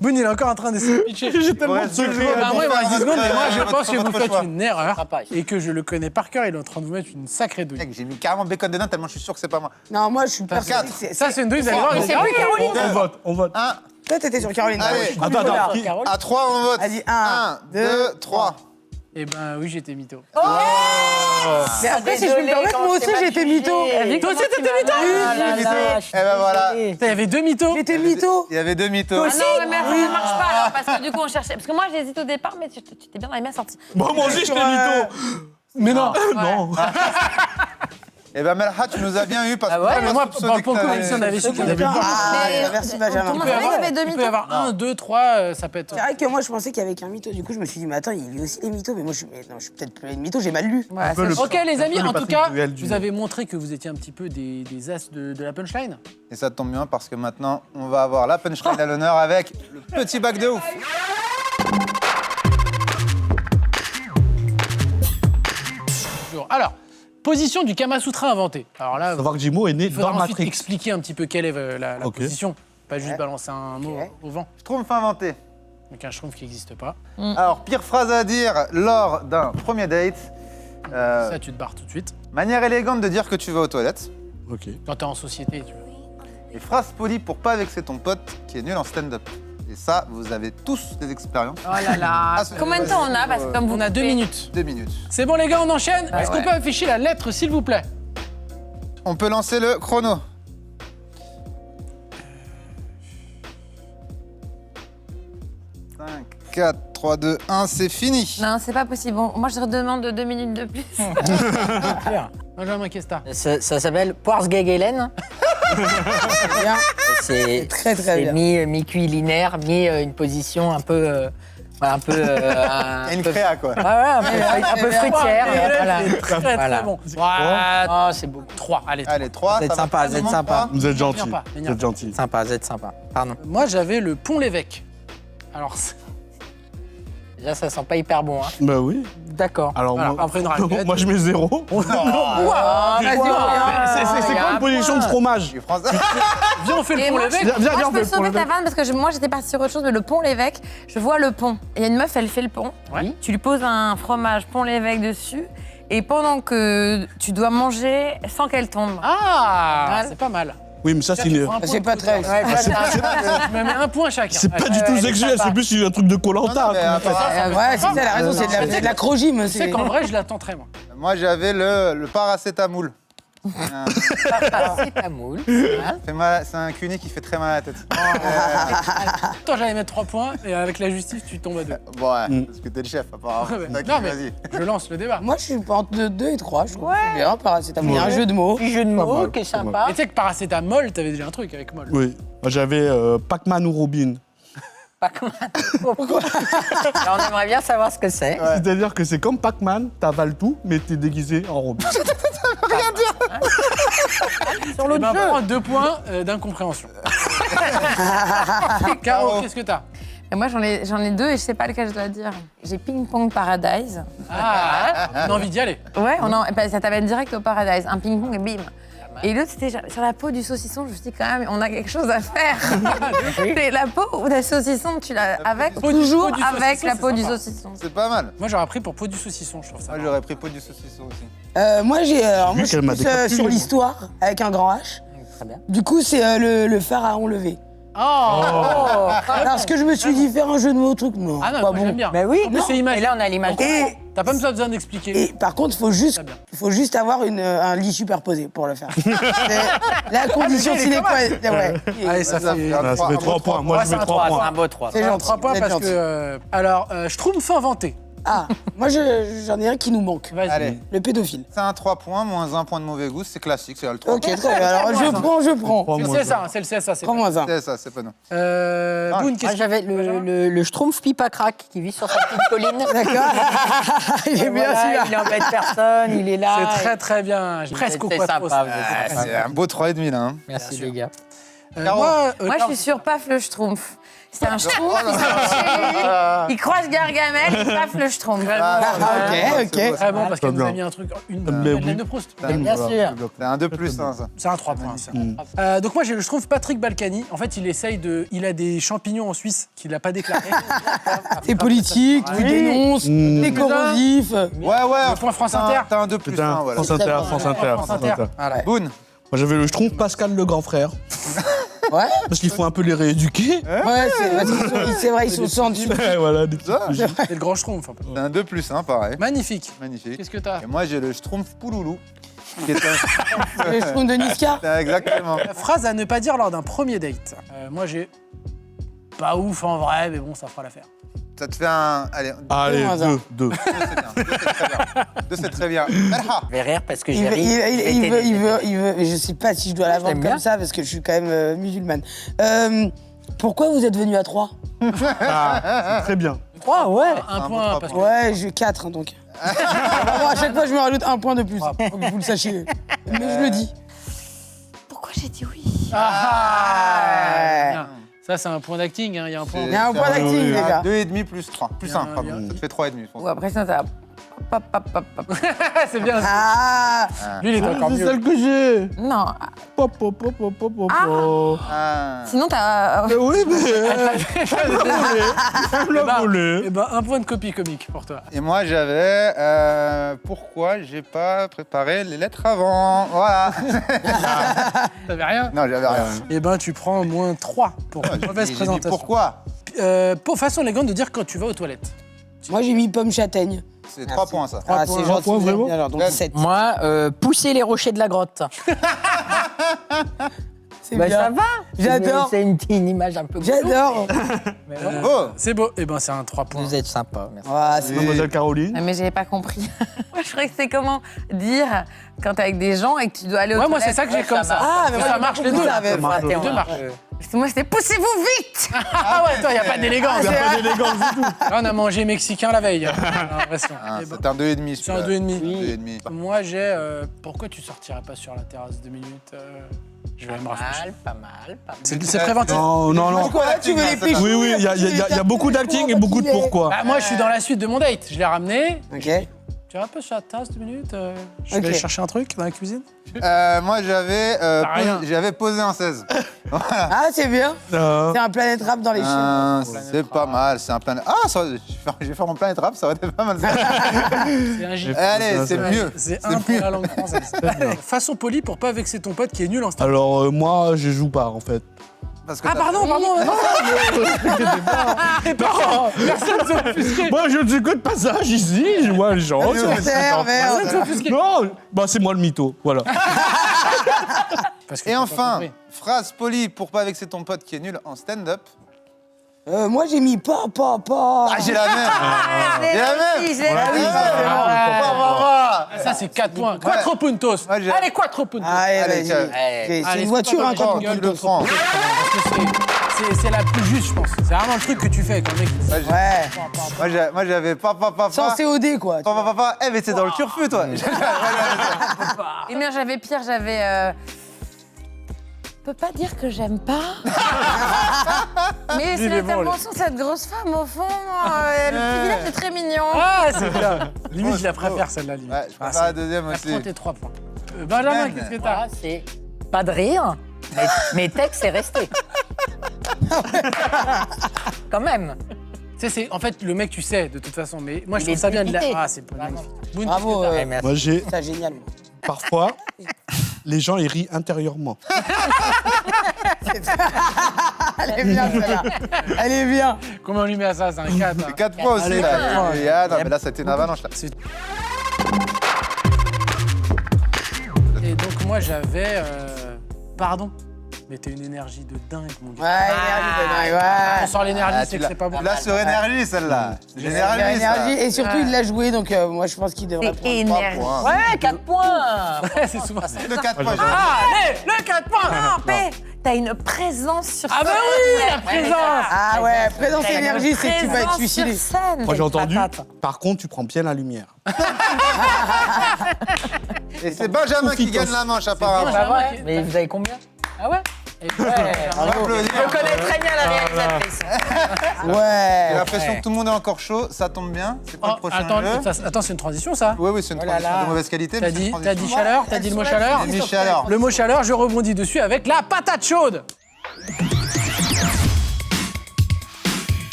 S1: Boone, il est encore en train de se pitcher.
S4: J'ai tellement
S2: Ouais,
S4: de secrets.
S2: c'est
S1: Bah, moi, il me reste 10 secondes, mais moi, je
S2: Votre-
S1: pense que vous
S2: votre
S1: faites
S2: choix.
S1: une erreur
S5: Ah, pas.
S1: et que je le connais par cœur. Il est en train de vous mettre une sacrée douille.
S2: Mec, j'ai mis carrément Bacon dedans tellement je suis sûr que c'est pas moi.
S6: Non, moi, je suis persuadé que c'est.
S1: Ça, c'est une douille, vous allez voir.
S3: Mais
S1: vous
S3: c'est
S1: allez
S3: plus
S1: voir.
S3: Caroline.
S4: On vote, on vote.
S2: 1,
S6: Toi, t'étais sur Caroline.
S2: Allez.
S6: Moi, je suis
S4: Attends,
S6: Oda.
S4: attends.
S5: Carole.
S2: à 3 on vote.
S6: Vas-y,
S2: 1,
S6: 1,
S2: 2, 3.
S1: Eh ben oui, j'étais mytho.
S6: Mais après, si je peux me permettre, moi aussi, j'étais mytho.
S1: Toi aussi, t'étais mytho.
S5: Ah là là, je suis
S2: Eh ben voilà.
S5: désolé.
S1: Putain, il y avait 2 mythos.
S6: J'étais mytho.
S2: Il y avait 2 mythos.
S3: Ah non, mais ça marche pas alors, parce que du coup, on cherchait. Parce que moi, j'hésite au départ, mais tu étais bien dans les mains sorties.
S4: Bon, moi aussi, je t'ai mytho.
S1: Mais non.
S4: Non.
S2: Eh ben Melha, tu nous as bien eu parce que
S5: Ah ouais,
S2: moi,
S1: mais moi,
S2: je soupçonnais
S1: pour le
S2: que
S1: coup,
S2: t'avais-
S1: Alexandre avait su qu'il y en avait deux.
S6: Ah,
S3: Mais-
S6: merci
S3: Tout
S6: Benjamin.
S3: le monde
S1: Il peut
S3: savait qu'il y avait deux
S1: il peut y
S3: mythos.
S1: avoir 1, 2, 3, ça peut être.
S6: C'est vrai que moi, je pensais qu'il y avait qu'un mytho. Du coup, je me suis dit, mais attends, il y a aussi les mythos. Mais moi, je suis peut-être plus une mytho, j'ai mal lu.
S3: Ouais,
S4: peu
S3: c'est
S4: le-
S3: chaud.
S1: Ok les amis,
S4: un peu
S1: en
S4: le
S1: tout
S4: Patrick
S1: cas,
S4: Bruel du-
S1: vous avez montré que vous étiez un petit peu des as de la punchline.
S2: Et ça tombe bien parce que maintenant, on va avoir la punchline à l'honneur avec le petit bac de ouf.
S1: Toujours. Alors, position du Kama Sutra inventé. Alors là,
S4: Savoir que Jimo est né
S1: il faudra
S4: dans
S1: ensuite
S4: Matrix.
S1: expliquer un petit peu quelle est la
S4: Ok.
S1: position. Pas juste balancer un mot
S6: Ok.
S1: au vent.
S2: Je trouve inventé.
S1: Donc un schtroumpf qui n'existe pas.
S2: Alors, pire phrase à dire lors d'un premier date.
S1: Ça, tu te barres tout de suite.
S2: Manière élégante de dire que tu vas aux toilettes.
S4: Ok.
S1: Quand t'es en société, tu vois.
S2: Et phrase polie pour pas vexer ton pote qui est nul en stand-up. Et ça, vous avez tous des expériences.
S3: Oh là là.
S2: Ah, c'est-
S3: Combien de temps on a? Parce que comme vous
S1: On a 2 minutes.
S2: 2 minutes.
S1: C'est bon les gars, on enchaîne. Est-ce qu'on
S3: ouais.
S1: peut afficher la lettre s'il vous plaît?
S2: On peut lancer le chrono. Cinq, 4, 3, 2, 1, c'est fini.
S3: Non, c'est pas possible. Bon, moi, je redemande 2 minutes de plus.
S1: Benjamin Kesta.
S5: Ça s'appelle Poirsgegelen.
S6: Bien.
S5: C'est
S6: Très, très
S5: c'est
S6: bien.
S5: mi-culinaire, mi une position un peu. Voilà, un peu.
S2: Il y a une créa, quoi.
S5: Ouais, un peu fruitière. Voilà.
S1: Très très
S5: Voilà.
S1: bon.
S5: Oh, c'est beau.
S1: 3, allez.
S2: Allez, 3,
S5: Vous êtes sympa, vous êtes sympa.
S4: Vous êtes gentil.
S1: Viens pas,
S4: Vous
S1: viens
S4: êtes
S1: pas.
S4: gentil.
S5: Sympa, vous êtes sympa. Pardon.
S1: Moi j'avais le pont l'évêque. Alors,
S5: Déjà, ça sent pas hyper bon. Hein.
S4: Bah oui.
S5: D'accord.
S4: Alors,
S1: voilà,
S4: moi,
S1: après une raclette.
S4: moi, je mets 0. C'est quoi une position de fromage?
S2: Les Français.
S1: Viens, on fait le
S3: Et
S1: pont
S3: moi,
S1: l'évêque.
S4: Viens, viens,
S3: Moi,
S4: on
S3: je
S4: fait
S3: peux
S4: le pont
S3: sauver ta
S4: l'évêque.
S3: vanne parce que moi, j'étais partie sur autre chose, mais le pont l'évêque, je vois le pont. Il y a une meuf, elle fait le pont.
S1: Ouais.
S3: Tu lui poses un fromage pont l'évêque dessus. Et pendant que tu dois manger sans qu'elle tombe.
S1: Ah,
S3: Voilà.
S1: c'est pas mal.
S4: Oui, mais ça, c'est
S1: Tu
S4: une...
S1: prends un point
S6: C'est
S1: de
S6: pas
S1: plus,
S6: très.
S1: toi.
S3: Ouais,
S1: Tu me mets un point chacun.
S4: C'est pas
S1: Allez.
S4: du tout sexuel, c'est plus un truc de Koh-Lanta.
S2: Non, mais apparemment-
S6: Ouais, c'est ça, elle a raison, c'est de la crogime.
S1: Tu sais qu'en vrai, je la tenterais, moi.
S2: Moi, j'avais le paracétamoul.
S5: C'est ta moule.
S2: C'est un cuny qui fait très mal à la tête.
S1: Toi, j'allais mettre 3 points et avec la justice, tu tombes à 2.
S2: Bon, ouais, parce que t'es le chef, apparemment. Ok,
S1: Non, mais
S2: vas-y.
S1: je lance le débat.
S6: Moi, je suis entre 2 et 3, je trouve. C'est bien, paracétamol. Il y a un jeu de mots.
S5: Petit jeu de
S4: Pas
S5: mots
S4: mal,
S5: qui est
S4: pas mal.
S5: sympa.
S1: Et tu sais que paracétamol, t'avais déjà un truc avec molle.
S4: Oui. Moi, j'avais Pac-Man ou Robin.
S5: Pac-Man. Alors, on aimerait bien savoir ce que c'est.
S4: C'est-à-dire que c'est comme Pac-Man, t'avales tout, mais t'es déguisé en Robin.
S5: Sur
S1: Eh
S5: l'autre
S1: ben,
S5: jeu.
S1: prends 2 points d'incompréhension. Caro, qu'est-ce que t'as?
S3: Et moi, j'en ai 2 et je sais pas lequel je dois dire. J'ai Ping Pong Paradise.
S1: Ah, on a envie d'y aller.
S3: Ouais, ça t'amène direct au Paradise. Un ping-pong et bim. Et l'autre, c'était sur la peau du saucisson. Je me suis dit, quand même, on a quelque chose à faire. C'est la peau ou la saucisson, tu l'as avec,
S1: Peau du-
S3: toujours
S1: peau du
S3: avec
S1: saucisson,
S3: la
S1: c'est
S3: peau du
S1: sympa.
S3: saucisson.
S2: C'est pas mal.
S1: Moi, j'aurais pris pour peau du saucisson, je trouve ça.
S2: Moi, j'aurais pris peau du saucisson aussi.
S6: Moi, je
S4: qu'elle
S6: suis
S4: m'a
S6: plus,
S4: décapsulé,
S6: sur
S4: moi.
S6: l'histoire, avec un grand H.
S5: Très bien.
S6: Du coup, c'est le pharaon levé. Parce que je me suis dit, faire un jeu de mots, truc, non.
S1: Ah non,
S6: pas
S1: moi
S6: bon.
S1: j'aime bien.
S5: Mais oui,
S1: En plus, c'est imagé.
S5: et là on a l'image.
S6: Et,
S1: T'as pas besoin d'expliquer.
S6: et par contre, il faut juste avoir un lit superposé pour le faire. C'est la condition sine qua non. Ouais.
S1: Allez, ça fait...
S2: un
S4: Ça fait 3 points. Moi, je mets 3
S5: C'est
S4: points.
S5: un beau 3.
S6: C'est gentil.
S1: 3 points
S6: vous êtes
S1: parce
S6: gentil.
S1: que... alors, Schtroumpf inventé.
S6: Ah, moi j'en ai un qui nous manque.
S1: Vas-y.
S2: Allez,
S6: Le pédophile.
S2: c'est un 3 points, moins 1 point de mauvais goût, c'est classique, c'est le 3.
S6: Ok, très bien. Alors je prends.
S4: Trois
S1: C'est le
S4: moins
S1: CSA, c'est le CSA. C'est
S6: Prends moins un.
S2: C'est ça, c'est pas nous.
S1: Boone,
S5: Moi
S1: qu'est-ce que...
S5: j'avais le Schtroumpf pipe à crack qui vit sur sa petite colline.
S6: D'accord. Il est bien
S5: Voilà,
S6: celui-là.
S5: il embête personne, il est là.
S1: C'est très très bien. Presque au
S5: C'est
S1: quattro.
S5: sympa,
S1: ça.
S5: vous êtes
S2: Ah,
S5: sympa.
S2: c'est un beau 3,5 là. Hein.
S5: Merci les gars.
S3: Moi, je suis sur Paf le Schtroumpf. C'est un Schtroumpf, il sort chez lui, il croise Gargamel, il paf le Schtroumpf.
S6: Ok.
S1: Très bon parce qu'elle nous a
S4: bien.
S1: mis un truc, une
S4: Mais
S1: Madeleine
S4: oui.
S1: de Proust.
S5: Bien sûr.
S2: C'est un 2 plus 1 ça.
S1: C'est un 3 points. Ça. Donc moi j'ai le Schtroumpf Patrick Balkany. En fait il a des champignons en Suisse qu'il n'a pas déclarés.
S6: C'est politique, tu dénonces, t'es corrosif.
S2: Ouais,
S1: Le point France Inter.
S2: T'as un 2 plus 1,
S4: Putain,
S2: voilà.
S4: France Inter, France Inter,
S1: France
S4: France
S1: Inter.
S4: Inter.
S1: Voilà.
S2: Boone.
S4: Moi, j'avais le Schtroumpf Pascal le grand frère.
S6: Ouais,
S4: Parce qu'il faut un peu les rééduquer.
S6: ouais, c'est vrai, ils sont sans dessus.
S4: Voilà, des petites
S2: Ça,
S4: bougies.
S1: C'est le grand Schtroumpf un peu.
S2: C'est un 2 plus 1, pareil.
S1: Magnifique.
S2: Magnifique.
S1: Qu'est-ce que t'as?
S2: Et moi, j'ai le Schtroumpf Pouloulou. Qui est un...
S6: Le Schtroumpf de Niska.
S2: Exactement.
S1: Phrase à ne pas dire lors d'un premier date. Moi j'ai pas ouf en vrai, mais bon ça fera l'affaire.
S2: Ça te fait un... Allez,
S4: Allez,
S6: Au hasard.
S4: 2.
S2: 2 c'est très bien. Merha.
S5: Je vais rire parce que
S6: Il
S5: j'ai
S6: veut,
S5: ri.
S6: il veut, mais je sais pas si je dois la vendre
S5: t'aime bien.
S6: comme ça parce que je suis quand même musulmane. Pourquoi vous êtes venu à 3?
S4: Ah, c'est très bien.
S5: 3, ouais.
S1: Un
S2: bon
S1: point
S2: trois
S1: parce que...
S6: Ouais, j'ai 4 donc. Vraiment, à chaque fois, je me rajoute un point de plus. Faut que vous le sachiez. Mais je le dis.
S3: Pourquoi j'ai dit oui?
S1: Bien. Ça c'est un point d'acting, hein. Il y a un point.
S6: Il y a un point d'acting,
S4: oui,
S6: les gars.
S2: 2,5 plus 3. Plus
S1: Il y a
S2: 1,
S1: un-
S2: pardon.
S1: il y a-
S2: Ça te fait 3,5, je pense.
S3: Ou après ça, t'as... Pop, pop, pop, pop.
S1: C'est bien.
S6: Ah,
S1: Lui il est encore
S4: C'est
S1: mieux.
S4: celle que j'ai.
S3: Non,
S4: Pop, pop, pop, pop, pop, pop.
S2: Ah.
S3: sinon t'as...
S4: Mais oui, mais elle l'a volé.
S1: Eh ben un point de copie comique pour toi.
S2: Et moi, j'avais... pourquoi j'ai pas préparé les lettres avant? Voilà.
S1: T'avais rien?
S2: Non, j'avais rien.
S1: Eh ben tu prends moins 3 pour une mauvaise
S2: J'ai dit
S1: présentation.
S2: pourquoi?
S1: Pour façon élégante de dire quand tu vas aux toilettes.
S6: moi j'ai mis pomme châtaigne.
S2: C'est 3 points, ça.
S6: Ah,
S1: points.
S6: c'est
S4: Trois
S6: gentil.
S4: points, vraiment
S6: Alors, donc 7.
S5: Moi, pousser les rochers de la grotte.
S6: C'est
S5: Bah, ça
S6: bien.
S5: va.
S6: J'adore.
S5: C'est une image un peu.
S6: J'adore.
S2: Oh.
S1: C'est beau. Eh ben c'est un 3 points.
S5: Vous êtes sympa. Merci.
S6: Ah, c'est
S4: Mademoiselle Caroline.
S3: Mais j'avais pas compris. Moi, je croyais que c'est comment dire quand t'es avec des gens et que tu dois aller aux
S1: Ouais, moi c'est
S3: toilettes.
S1: ça que j'ai comme ça.
S6: Ah, mais moi,
S1: ça
S6: j'ai
S1: marche
S6: pas
S1: les
S6: compris
S1: deux.
S6: ça, mais-
S5: marche.
S1: Les deux marchent.
S3: Parce que moi, c'était poussez-vous vite.
S1: Ah ouais, toi, y a pas d'élégance.
S4: Il n'y a pas d'élégance du tout.
S1: Là, on a mangé mexicain la veille. J'ai l'impression.
S2: Ah,
S1: Eh ben,
S2: c'est un 2,5.
S1: c'est un 2,5.
S2: 2,5.
S1: Moi j'ai. Pourquoi tu sortirais pas sur la terrasse 2 minutes Je vais me rafraîchir.
S5: Pas mal.
S1: C'est préventif.
S4: Non, non, non.
S6: Quoi, tu veux les pécho?
S4: Oui, oui, il y a beaucoup d'acting et beaucoup de pourquoi.
S1: Bah, moi je suis dans la suite de mon date. Je l'ai ramené.
S6: Ok.
S1: Tu iras pas sur la terrasse 2 minutes Je vais
S6: Ok.
S1: aller chercher un truc dans la cuisine.
S2: Moi,
S1: rien.
S2: j'avais posé un 16.
S6: Ah, c'est bien.
S4: Euh,
S6: C'est un planète rap dans les chiens.
S2: C'est pas mal, c'est un planète... Ah, ça, je vais faire mon planète rap, ça aurait été pas mal.
S1: C'est un J.
S2: Allez, c'est mieux.
S1: C'est un pour la langue française. Façon polie pour pas vexer ton pote qui est nul en stand.
S4: Alors, moi, je joue pas, en fait.
S2: Parce que
S1: Ah
S2: t'as-
S1: pardon. Pardon. Personne s'est offusqué.
S4: Moi, je ne suis que de passage ici, je vois les gens.
S6: Super, merde.
S1: Personne s'est offusqué.
S4: Non, bah c'est moi le mytho, voilà.
S1: Parce que
S2: Et
S1: t'as pas
S2: enfin,
S1: compris.
S2: phrase polie pour pas vexer ton pote qui est nul en stand-up.
S6: Moi, j'ai mis pas.
S2: Ah, j'ai la même. J'ai la même.
S1: Ça c'est 4 points. Quattro puntos.
S2: Ouais, j'ai-
S1: Allez, quattro puntos.
S6: Allez,
S2: Allez,
S6: vas-y.
S2: tiens.
S6: Ok, C'est
S1: Allez,
S6: une voiture, hein,
S1: c'est pas
S6: quand
S1: dans ta
S2: Tu
S1: gueule,
S2: le prends.
S1: Parce que c'est la plus juste, je pense. C'est vraiment le truc que tu fais quand le mec.
S6: Ouais.
S2: Moi, j'avais papa.
S6: Sans COD, quoi.
S2: Papa. Eh, mais c'est dans le turfu, toi.
S3: Et bien, j'avais pire, j'avais... Peux pas dire que j'aime pas. Mais c'est
S1: Il est bon,
S3: l'intervention de cette grosse femme, au fond. Le petit village est très mignon.
S1: Ah, c'est bien. Limite, je la préfère celle-là, limite.
S2: Ouais, je préfère la deuxième
S1: Elle
S2: aussi.
S1: prend tes 3 points. Benjamin,
S2: Ben.
S1: qu'est-ce que t'as
S5: Voilà, c'est pas de rire, mais texte est resté. Quand même.
S1: Tu sais, en fait, le mec, tu sais, de toute façon. Mais moi, je
S5: Il
S1: trouve
S5: est
S1: ça bien de la.
S5: dépité.
S1: Ah, c'est pas magnifique. Boone,
S6: Bravo,
S1: qu'est-ce que
S5: Ouais, merci.
S4: Moi, j'ai
S6: c'est génial.
S4: parfois, les gens, ils rient intérieurement.
S6: Elle est bien, celle-là. Elle est bien.
S1: Combien on lui met à ça? C'est un 4.
S2: C'est 4 points aussi,
S1: Allez,
S2: là.
S1: 4 points.
S2: Et, ah, non, mais là, c'était une avalanche, là.
S1: Et donc moi j'avais... Pardon, mais t'as une énergie de dingue, mon gars.
S6: Ouais, énergie de dingue,
S1: On
S6: ouais.
S1: sort l'énergie,
S2: Ah,
S1: c'est
S2: tu
S1: que
S2: l'as-
S1: c'est pas bon.
S2: tu l'as sur énergie, celle-là. C'est
S6: Il a
S2: l'énergie, ça.
S6: énergie, et surtout, il l'a joué, donc moi, je pense qu'il devrait prendre 3
S3: énergie.
S6: points.
S5: Ouais, 4 points.
S1: C'est souvent ça.
S2: Le 4 points.
S1: Allez, le 4 points.
S3: Ah, P, t'as une présence sur scène.
S1: Ah bah oui, la présence.
S6: Ah ouais, présence et énergie, c'est que tu vas être suicidé.
S5: Moi, j'ai entendu.
S3: Patate.
S5: Par contre, tu prends bien la lumière.
S2: Et c'est Benjamin qui gagne la manche, apparemment.
S1: Benjamin.
S5: Bah ouais. Mais vous avez combien
S1: Ah ouais. Et
S2: On va applaudir.
S5: Je connais très bien la réalisatrice.
S2: J'ai
S6: Ouais.
S2: l'impression que tout le monde est encore chaud, ça tombe bien. C'est quoi le prochain jeu?
S1: Attends, c'est une transition ça.
S2: Oui, oui, c'est une
S5: Oh là
S2: transition
S5: là.
S2: de mauvaise qualité.
S1: T'as
S2: mais c'est une
S1: dit,
S2: transition.
S1: chaleur, t'as dit le mot chaleur.
S2: J'ai dit chaleur.
S1: Le mot chaleur, je rebondis dessus avec la patate chaude.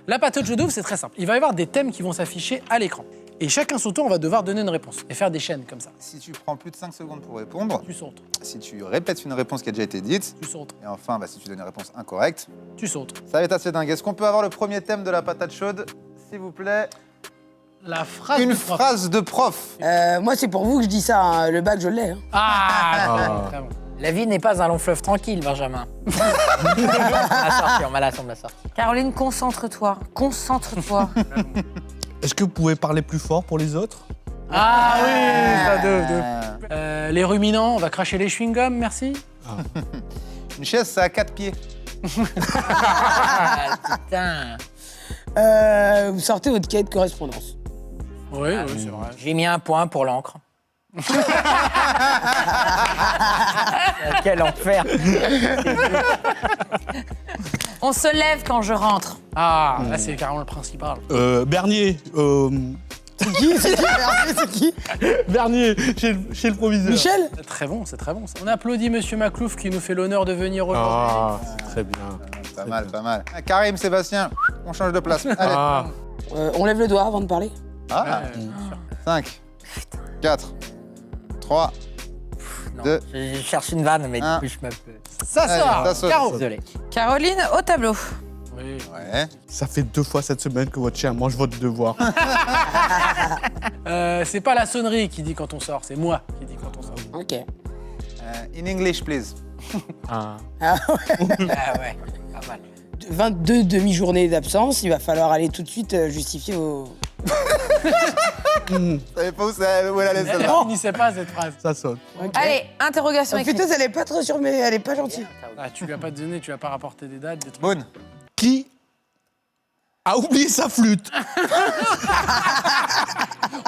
S1: La patate chaude, c'est très simple. Il va y avoir des thèmes qui vont s'afficher à l'écran. Et chacun son tour, on va devoir donner une réponse et faire des chaînes comme ça.
S2: Si tu prends plus de 5 secondes pour répondre,
S1: Tu sautes,
S2: si tu répètes une réponse qui a déjà été dite,
S1: tu sautes,
S2: et enfin, si tu donnes une réponse incorrecte,
S1: tu sautes.
S2: ça va être assez dingue. Est-ce qu'on peut avoir le premier thème de la patate chaude, s'il vous plaît?
S1: La phrase
S2: Une
S1: du prof.
S2: phrase de prof.
S6: Moi, c'est pour vous que je dis ça, hein. Le bac, je l'ai. Hein.
S1: Ah, très bon.
S5: La vie n'est pas un long fleuve tranquille, Benjamin. On m'a la sorti.
S3: Caroline, concentre-toi. Concentre-toi.
S4: Est-ce que vous pouvez parler plus fort pour les autres?
S1: Ah oui, ça de. Les ruminants, on va cracher les chewing-gums, merci.
S2: Une chaise, ça a 4 pieds.
S5: Ah, putain.
S6: Vous sortez votre cahier de correspondance.
S1: Oui, c'est vrai.
S5: J'ai mis un point pour l'encre. Quel enfer.
S3: On se lève quand je rentre.
S1: Ah, là c'est carrément le principal.
S4: Bernier.
S6: C'est qui C'est qui
S4: Bernier, chez le proviseur.
S6: Michel
S1: C'est très bon, c'est très bon ça. On applaudit Monsieur Maclouf qui nous fait l'honneur de venir aujourd'hui.
S4: Ah, c'est très bien.
S2: Pas mal, pas mal. Karim, Sébastien, on change de place. Allez.
S4: Ah,
S6: On lève le doigt avant de parler.
S2: Ah,
S1: Ouais.
S2: 5, 4, 3,
S5: Non,
S2: 2.
S5: je cherche une vanne, mais
S2: Un.
S5: du coup, je me peux.
S1: Ça
S2: Allez,
S1: sort.
S2: ça saute.
S1: Caro.
S5: Désolé.
S3: Caroline, au tableau.
S1: Oui.
S2: Ouais.
S4: ça fait 2 fois cette semaine que votre chien mange votre devoir.
S1: C'est pas la sonnerie qui dit quand on sort, c'est moi qui dis quand on sort.
S6: Ok.
S2: In English, please.
S4: Ah.
S6: Ah ouais.
S5: Ah ouais, pas mal.
S6: 22 demi-journées d'absence, il va falloir aller tout de suite justifier vos...
S2: Je savais pas où elle allait
S1: Elle
S2: celle-là.
S1: finissait pas cette phrase.
S4: Ça saute.
S6: Ok.
S3: Allez, interrogation
S6: Oh,
S3: écrite.
S6: putain, elle est pas trop sûre, mais elle est pas gentille.
S1: Ah, tu lui as pas donné, tu lui as pas rapporté des dates, des trucs.
S2: Boone.
S4: Qui a oublié sa flûte?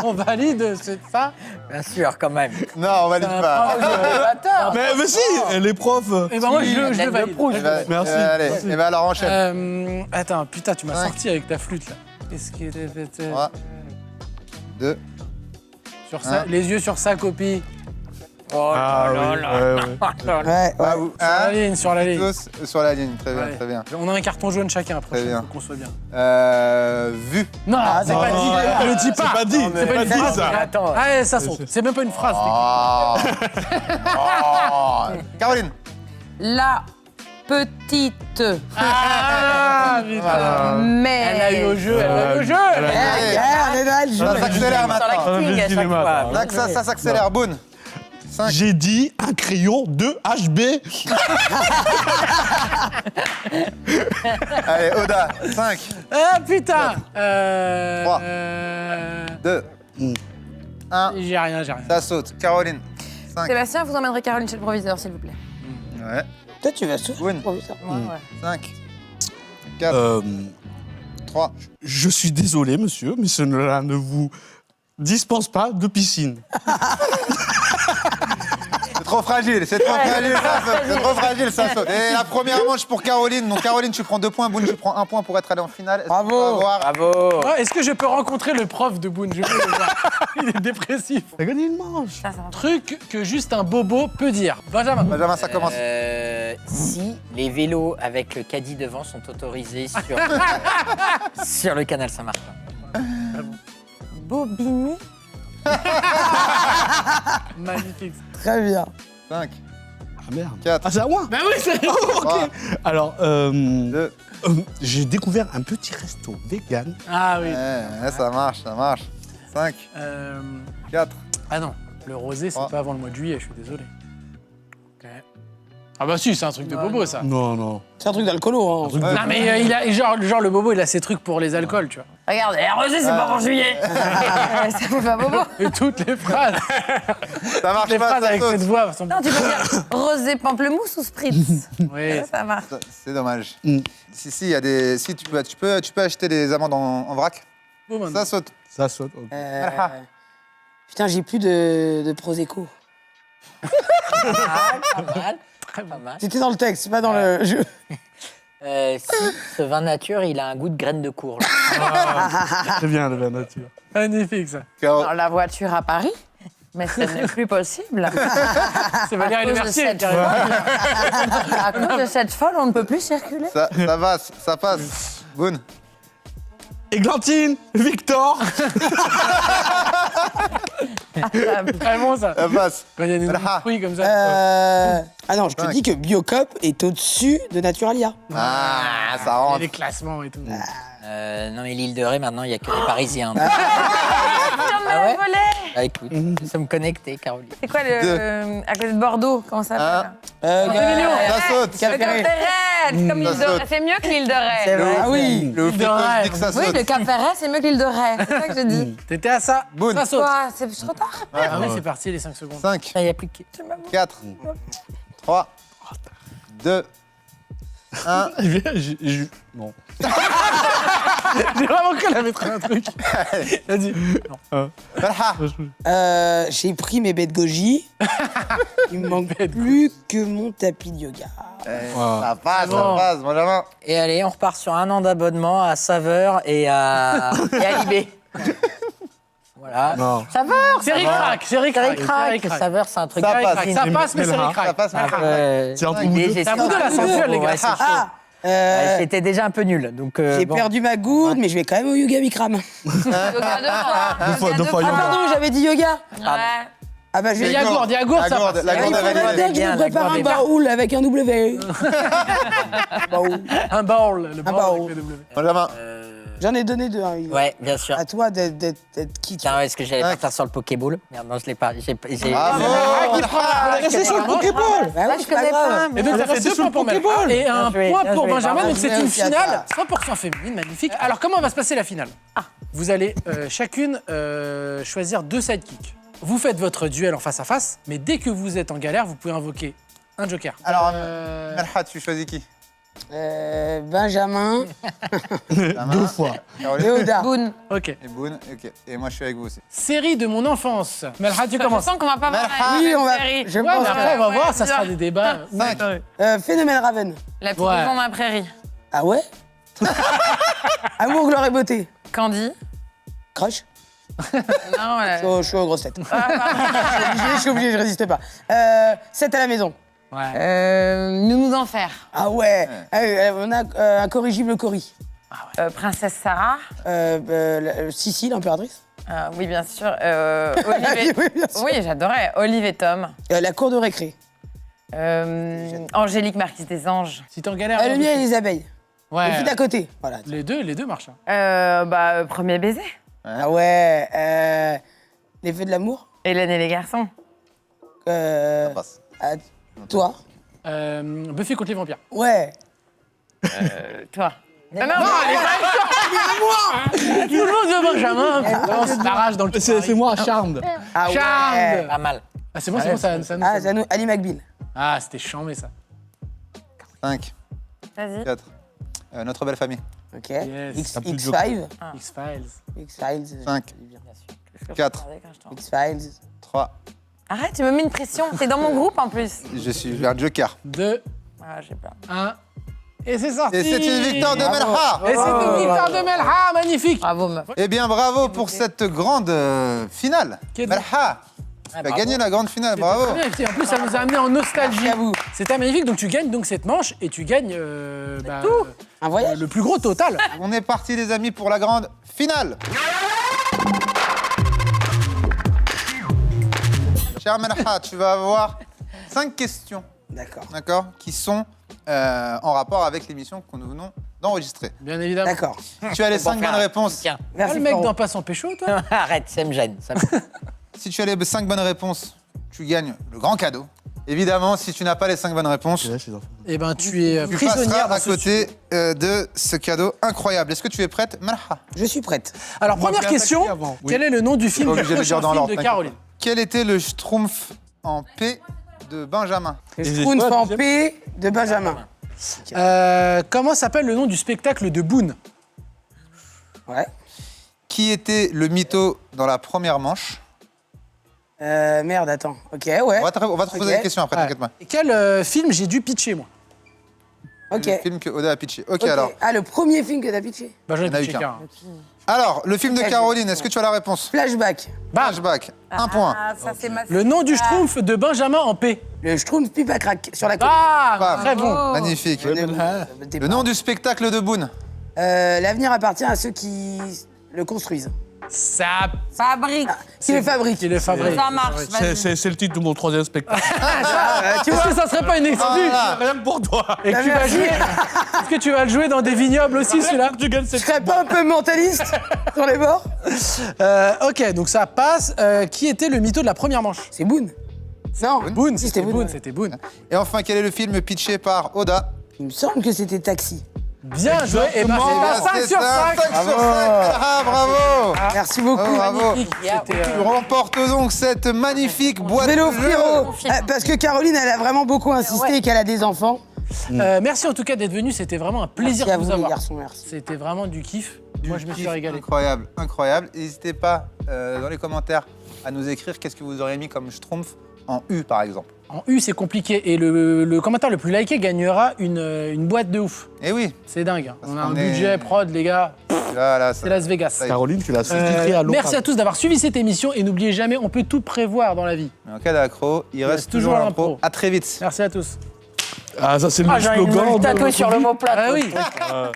S1: On valide, c'est ça.
S5: Bien sûr, quand même.
S2: Non, on valide pas.
S4: Mais si, les profs.
S1: Et ben moi je le
S5: Lettre de
S1: valide.
S5: proue,
S1: Je
S2: Eh
S1: le
S2: ben,
S1: valide.
S4: Merci.
S2: allez,
S4: Merci.
S2: et ben alors enchaîne.
S1: Attends, putain, tu m'as
S2: Cinq.
S1: sorti avec ta flûte là. Qu'est-ce qui était
S2: 3, 2,
S1: sur ça, les yeux sur sa copie.
S5: Oh
S4: Ah oui, ouais, ouais.
S6: Ouais, ouais.
S1: Sur la ligne, sur la ligne.
S2: Tous sur la ligne, très bien,
S1: Ouais.
S2: très bien.
S1: On a un carton jaune chacun,
S2: Très
S1: prochain,
S2: bien.
S1: faut qu'on soit bien.
S2: Vu.
S1: Non, c'est
S4: non,
S1: pas
S4: non,
S1: dit.
S4: non,
S1: Le dis pas.
S4: c'est pas dit,
S1: C'est pas une
S4: c'est pas dit,
S1: phrase.
S4: ça.
S5: Attends.
S1: Ah, ça saute. C'est même pas une phrase.
S2: Oh. Oh. Caroline.
S3: La petite.
S1: Ah, putain.
S3: Mais.
S1: Elle a eu au jeu, elle a eu au jeu.
S4: Elle a-
S6: Eh, yeah, on est dans le jeu.
S2: Ça s'accélère
S5: Sur
S2: maintenant.
S5: l'acting à chaque
S4: cinéma,
S5: fois.
S2: Là que ça s'accélère. Boone. 5.
S4: J'ai dit un crayon de HB.
S2: Allez, Oda. 5,
S1: Ah, putain.
S2: 3. 2, 1.
S1: J'ai rien, j'ai rien.
S2: Ça saute. Caroline. 5.
S3: Sébastien, vous emmènerez Caroline chez le proviseur, s'il vous plaît.
S2: Ouais.
S6: Toi, tu vas souffrir.
S2: Boone.
S6: professeur.
S2: 5, 4, 3.
S4: Je suis désolé, monsieur, mais cela ne vous dispense pas de piscine.
S2: C'est trop fragile, c'est trop fragile, ça saute. C'est trop fragile, ça saute. Et la première manche pour Caroline. Donc Caroline, tu prends 2 points. Boone, tu prends 1 point pour être allé en finale. Est-ce
S6: Bravo.
S2: qu'on peut avoir-
S5: Bravo.
S1: Ouais, est-ce que je peux rencontrer le prof de Boone? Je veux le voir. Il est dépressif.
S4: T'as gagné une manche.
S3: Ça va.
S1: Truc que juste un bobo peut dire. Benjamin.
S2: Benjamin, ça commence.
S5: Si les vélos avec le caddie devant sont autorisés sur, sur le canal Saint-Martin.
S3: Bobigny.
S1: Magnifique.
S6: Très bien.
S2: 5,
S4: Ah merde.
S2: 4,
S4: Ah, c'est à moi.
S1: Bah oui, c'est.
S4: Ok. Alors,
S2: 2.
S4: j'ai découvert un petit resto vegan.
S1: Ah oui.
S2: Ouais, ça marche, ça marche. 5, 4.
S1: Ah non, le rosé, c'est
S2: 3.
S1: pas avant le mois de juillet, je suis désolé. Ok. Ah bah si, c'est un truc de bobo, ça.
S4: Non, non.
S6: C'est un truc d'alcoolo, hein.
S2: Ouais.
S1: Non mais il a genre le bobo, il a ses trucs pour les alcools, tu vois.
S3: Regarde, rosé, c'est pas pour juillet. Ça fait pas bobo.
S1: Et toutes les phrases,
S2: Ça marche
S1: les
S2: pas,
S1: phrases
S2: ça
S1: avec
S2: saute.
S1: cette voix sont.
S3: Non, tu peux dire rosé pamplemousse ou spritz.
S1: Oui.
S3: Ça marche.
S2: C'est dommage.
S4: Mm.
S2: Si, il y a des. Si, tu peux acheter des amandes en vrac.
S1: Bon, bah,
S2: Ça saute.
S4: Ça saute. Ok.
S6: Putain, j'ai plus de Prosecco.
S5: Pas mal.
S6: C'était dans le texte, c'est pas dans le jeu.
S5: Si, ce vin nature, il a un goût de graines de courge.
S4: Très bien, le vin nature.
S1: magnifique ça.
S2: Caro.
S3: Dans la voiture à Paris, mais ce n'est plus possible.
S1: C'est Valérie
S3: cause de
S1: Lemercier
S3: cette
S1: qui arrive.
S3: À cause de cette folle, on ne peut plus circuler.
S2: Ça passe, ça passe. Boone.
S4: Églantine, Victor.
S1: Très bon ça.
S2: Ça passe.
S1: Quand il y a des
S2: Voilà.
S1: fruits comme ça.
S6: Ah non, je te
S2: 5.
S6: dis que Biocop est au-dessus de Naturalia.
S2: Ah, ça
S1: Il y a
S2: rentre.
S1: les classements et tout.
S5: Non, mais l'île de Ré, maintenant, il n'y a que les Parisiens.
S3: On me l'a
S5: ouais
S3: volé.
S5: Ah, écoute, nous sommes connectés, Caroline.
S3: C'est quoi le. À côté de Bordeaux, comment ça s'appelle
S2: Ça saute.
S3: Le Cap Ferret, c'est comme l'île de Ré. C'est mieux que l'île de Ré.
S5: C'est vrai.
S6: Ah oui.
S2: Le
S1: de
S2: flic
S1: rêve.
S2: dit que ça
S3: Oui,
S2: saute.
S3: le Cap Ferret, c'est mieux que l'île de Ré. C'est ça que je dis.
S1: T'étais à ça.
S2: Boone.
S1: Ça saute.
S3: Quoi C'est trop tard.
S1: Ah oui, c'est parti les 5 secondes.
S2: 5,
S5: Il n'y a plus que...
S2: 4, 3, 2, 1.
S4: Non.
S1: J'ai vraiment cru qu'elle avait trouvé un truc. Elle a dit.
S2: Malha.
S6: J'ai pris mes bêtes goji. Il me manque plus que mon tapis de yoga.
S2: Ça passe,
S1: bon.
S2: ça passe, Benjamin.
S5: Et allez, on repart sur un an d'abonnement à Saveur et à Libé. Voilà.
S4: Non.
S5: Saveur,
S1: C'est ric-rac, c'est ric-rac.
S5: Ric-rac. Saveur, c'est un truc...
S2: Ça
S1: Ça
S2: passe.
S1: passe, mais c'est
S2: Ça
S1: ric-rac.
S2: passe,
S5: C'est un
S2: Malha.
S5: peu-
S4: C'est entre
S5: Libé,
S4: vous deux.
S5: j'ai
S1: C'est un peu de la
S5: chaud.
S1: sensuelle, les gars.
S5: Ouais, c'est chaud.
S6: Ah
S5: J'étais déjà un peu nul, donc
S6: J'ai
S5: bon.
S6: perdu ma gourde, mais je vais quand même au yoga Bikram.
S3: Yoga deux fois.
S4: Deux fois
S6: Ah
S4: yoga.
S6: pardon, j'avais dit yoga.
S3: Ouais.
S6: Ah bah je vais...
S1: Il y a gourde, ça passe.
S2: La
S6: Ah,
S2: gourde
S6: il
S2: est
S6: faudrait
S2: validée.
S6: bien que je
S5: bien,
S6: me prépare
S5: la
S6: un
S5: gourde est
S6: baoul avec un W. Baoul.
S1: Un bowl, le bowl
S6: bowl.
S1: avec le W.
S2: Benjamin.
S6: J'en ai donné deux. Hein.
S5: Ouais, bien sûr.
S6: À toi d'être qui tu
S5: Tiens, est-ce que j'allais
S2: Ouais.
S5: partir sur le Pokéball? Merde, non, je l'ai pas.
S2: Bravo.
S6: C'est sur le Pokéball. Bah oui,
S3: je
S6: c'est pas
S3: connais
S6: grave.
S3: pas.
S1: Et donc, ça fait 2 points pour Melha et un
S5: joué,
S1: point
S5: bien
S1: pour
S5: joué.
S1: Benjamin.
S5: Bravo.
S1: Donc, c'est une
S6: Merci à
S1: finale
S6: toi.
S1: 100% féminine, magnifique. Alors, comment va se passer la finale Vous allez chacune choisir 2 sidekicks. Vous faites votre duel en face à face, mais dès que vous êtes en galère, vous pouvez invoquer un joker.
S2: Alors, Malha, tu choisis qui?
S6: Benjamin,
S4: Deux fois.
S2: Caroline
S6: Léoda.
S3: Boone.
S1: Ok.
S2: et Boone. Ok. Et moi, je suis avec vous aussi.
S1: Série de mon enfance. Melha, tu
S3: Je
S1: commences.
S3: sens qu'on va pas voir la
S6: Oui,
S3: même
S6: on va.
S3: série.
S6: Je
S1: Ouais,
S6: pense.
S1: mais après, on va
S3: Ouais,
S1: voir, ça
S3: c'est
S1: sera
S3: ça.
S1: des débats.
S2: 5.
S6: Phénomène Raven.
S3: La petite
S1: Ouais.
S3: maison dans la prairie.
S6: Ah ouais Amour, gloire et beauté.
S3: Candy.
S6: Crush.
S3: Non, voilà.
S6: Je suis aux grosses têtes.
S3: Ah, pardon.
S6: Je suis obligé, je résistais pas. 7 à la maison.
S1: Ouais.
S3: Nounou d'enfer.
S6: Ah ouais. On a incorrigible Cory.
S3: Princesse Sarah.
S6: Sissi, l'impératrice.
S3: Oui, bien sûr. Olive et...
S6: Oui, bien sûr.
S3: Oui, j'adorais. Olive et Tom.
S6: La cour de récré.
S3: Angélique, marquise des anges.
S1: Si t'es en galère.
S6: Le mien et les abeilles.
S1: Ouais.
S6: Les filles d'à côté. Voilà.
S1: Les deux marchent. Hein.
S3: Premier baiser.
S6: Ah ouais. Les feux de l'amour.
S3: Hélène et les garçons.
S6: Euh,
S2: Ça passe.
S6: Toi.
S1: Buffy contre les vampires.
S6: Ouais.
S3: Toi.
S1: Tout le monde de Benjamin. On se barrage dans le
S4: C'est moi, Charmed.
S6: Ah ouais.
S1: Charmed.
S5: Pas mal.
S1: Ah, c'est bon, ça nous.
S6: Ah, c'est à nous. Ali McBeal.
S1: Ah, c'était chambé ça.
S2: 5,
S3: Vas-y.
S2: 4. Notre belle famille.
S6: Ok.
S1: Yes.
S4: T'as plus de
S6: X5.
S1: X-Files.
S6: X-Files.
S2: 5, 4,
S6: X-Files.
S2: 3.
S3: Arrête, tu me mets une pression. T'es dans mon groupe en plus.
S2: Je suis un joker.
S1: 2,
S3: Ah, j'ai peur.
S1: 1. Et c'est sorti.
S2: Et c'est une victoire de
S1: Et
S2: Melha.
S1: c'est une victoire de Melha, magnifique.
S3: Bravo, meuf.
S2: Eh bien, bravo pour cette grande finale.
S1: Quel-
S2: Melha, tu as gagné la grande finale, bravo.
S1: Très bien, et en plus, ça nous a amené en nostalgie.
S6: Merci à vous.
S1: C'était magnifique, donc tu gagnes donc cette manche et tu gagnes
S6: Un voyage.
S1: le plus gros total.
S2: On est parti, les amis, pour la grande finale. Cher Melha, tu vas avoir 5 questions
S6: D'accord.
S2: d'accord, qui sont en rapport avec l'émission que nous venons d'enregistrer.
S1: Bien évidemment.
S6: D'accord.
S2: Tu as les
S5: Pour
S2: 5
S5: faire
S2: bonnes
S5: un
S2: réponses.
S5: Tiens,
S1: Ah,
S6: Merci,
S1: le mec
S6: Florent.
S1: dans Pas sans pécho, toi.
S5: arrête, ça me gêne.
S2: Si tu as les 5 bonnes réponses, tu gagnes le grand cadeau. Évidemment, si tu n'as pas les 5 bonnes réponses,
S1: Eh ben, tu es
S2: tu
S1: prisonnière
S2: passeras
S1: dans
S2: à
S1: ce
S2: côté de ce cadeau incroyable. Est-ce que tu es prête, Malha?
S6: Je suis prête.
S1: Alors,
S4: On va
S1: première
S4: bien
S1: question,
S4: attaquer avant. Oui.
S1: quel est le nom du film,
S2: Pas
S1: du
S2: obligé de
S1: prochain
S2: dire dans
S1: film
S2: l'ordre,
S1: de
S2: t'inquiète
S1: Caroline?
S2: Quel était le schtroumpf en P de Benjamin?
S6: Le
S4: Et
S6: Schtroumpf
S4: quoi,
S6: en
S4: deuxième
S6: P de Benjamin.
S1: Comment s'appelle le nom du spectacle de Boone?
S6: Ouais.
S2: Qui était le mytho dans la première manche?
S6: Merde, attends. Ok, ouais.
S2: On va te poser
S6: Ok.
S2: des questions après,
S1: Ouais.
S2: t'inquiète pas.
S1: Et quel film j'ai dû pitcher, moi?
S6: Ok.
S2: Le film que Oda a pitché. Ok,
S6: Ok.
S2: alors.
S6: Ah, le premier film que t'as pitché.
S1: Bah, j'en ai
S2: Il y en a eu
S1: pitché
S2: qu'un.
S1: qu'un.
S2: Alors, le film de
S6: Ok,
S2: Caroline, est-ce que tu as la réponse?
S6: Flashback.
S1: Bam.
S2: Flashback. Un point.
S3: Ah, ça c'est ma.
S1: Le nom du Schtroumpf de Benjamin en P.
S6: Le Schtroumpf pipe à crack sur la côte.
S1: Ah,
S2: Bam.
S1: très bon.
S2: Magnifique.
S6: Le
S2: Le nom du spectacle de Boone?
S6: L'avenir appartient à ceux qui le construisent.
S1: Ça,
S3: Fabrique.
S6: Qui le fabriquent.
S1: qui le fabrique.
S3: Ça marche, vas-y.
S4: C'est le titre de mon 3e spectacle.
S1: Tu vois, est-ce que ça serait pas une exclue
S4: Rien que pour toi.
S1: et que tu vas
S6: Merci.
S1: jouer Est-ce que tu vas le jouer dans des vignobles aussi, celui-là?
S4: Tu gagnes
S6: Je
S4: cette...
S6: serais pas un peu mentaliste sur les bords?
S1: Ok, donc ça passe. Qui était le mytho de la première manche?
S6: C'est Boone. Non,
S1: Boone,
S6: si,
S1: c'était Boone,
S6: ouais.
S1: c'était Boone.
S2: Et enfin, quel est le film pitché par Oda?
S6: Il me semble que c'était Taxi.
S1: Bien joué, et ben c'est un 5
S2: C'est
S1: sur
S2: un
S1: 5.
S2: 5 sur 5. Ah, bravo.
S6: Merci beaucoup.
S2: Oh, bravo.
S1: Magnifique. C'était,
S2: Tu remportes donc cette magnifique boîte
S6: Vélo
S2: de jeu.
S6: frérot. Parce que Caroline, elle a vraiment beaucoup insisté et qu'elle a des enfants.
S1: merci en tout cas d'être venu, c'était vraiment un plaisir
S6: Merci à
S1: de vous
S6: vous, les
S1: avoir.
S6: garçons, merci.
S1: C'était vraiment du kiff. Moi, je me suis
S2: Kiff
S1: régalé.
S2: Incroyable, incroyable. N'hésitez pas dans les commentaires à nous écrire qu'est-ce que vous auriez mis comme schtroumpf en U, par exemple.
S1: En U, c'est compliqué. Et le commentaire le plus liké gagnera une boîte de ouf.
S2: Eh oui,
S1: C'est dingue. Hein. On a un
S2: qu'on est-
S1: budget prod, les gars.
S2: là,
S1: C'est Las Vegas.
S4: Caroline, tu l'as sous-titré à l'eau.
S1: Merci à tous d'avoir suivi cette émission. Et n'oubliez jamais, on peut tout prévoir dans la vie.
S2: Mais en cas d'accro, il reste toujours l'impro. À très vite.
S1: Merci à tous.
S4: Ah, ça, c'est le
S5: Ah, j'ai envie de me
S4: slogan.
S5: le tatouer sur le mot plat.
S1: Ah oui.
S4: Ah.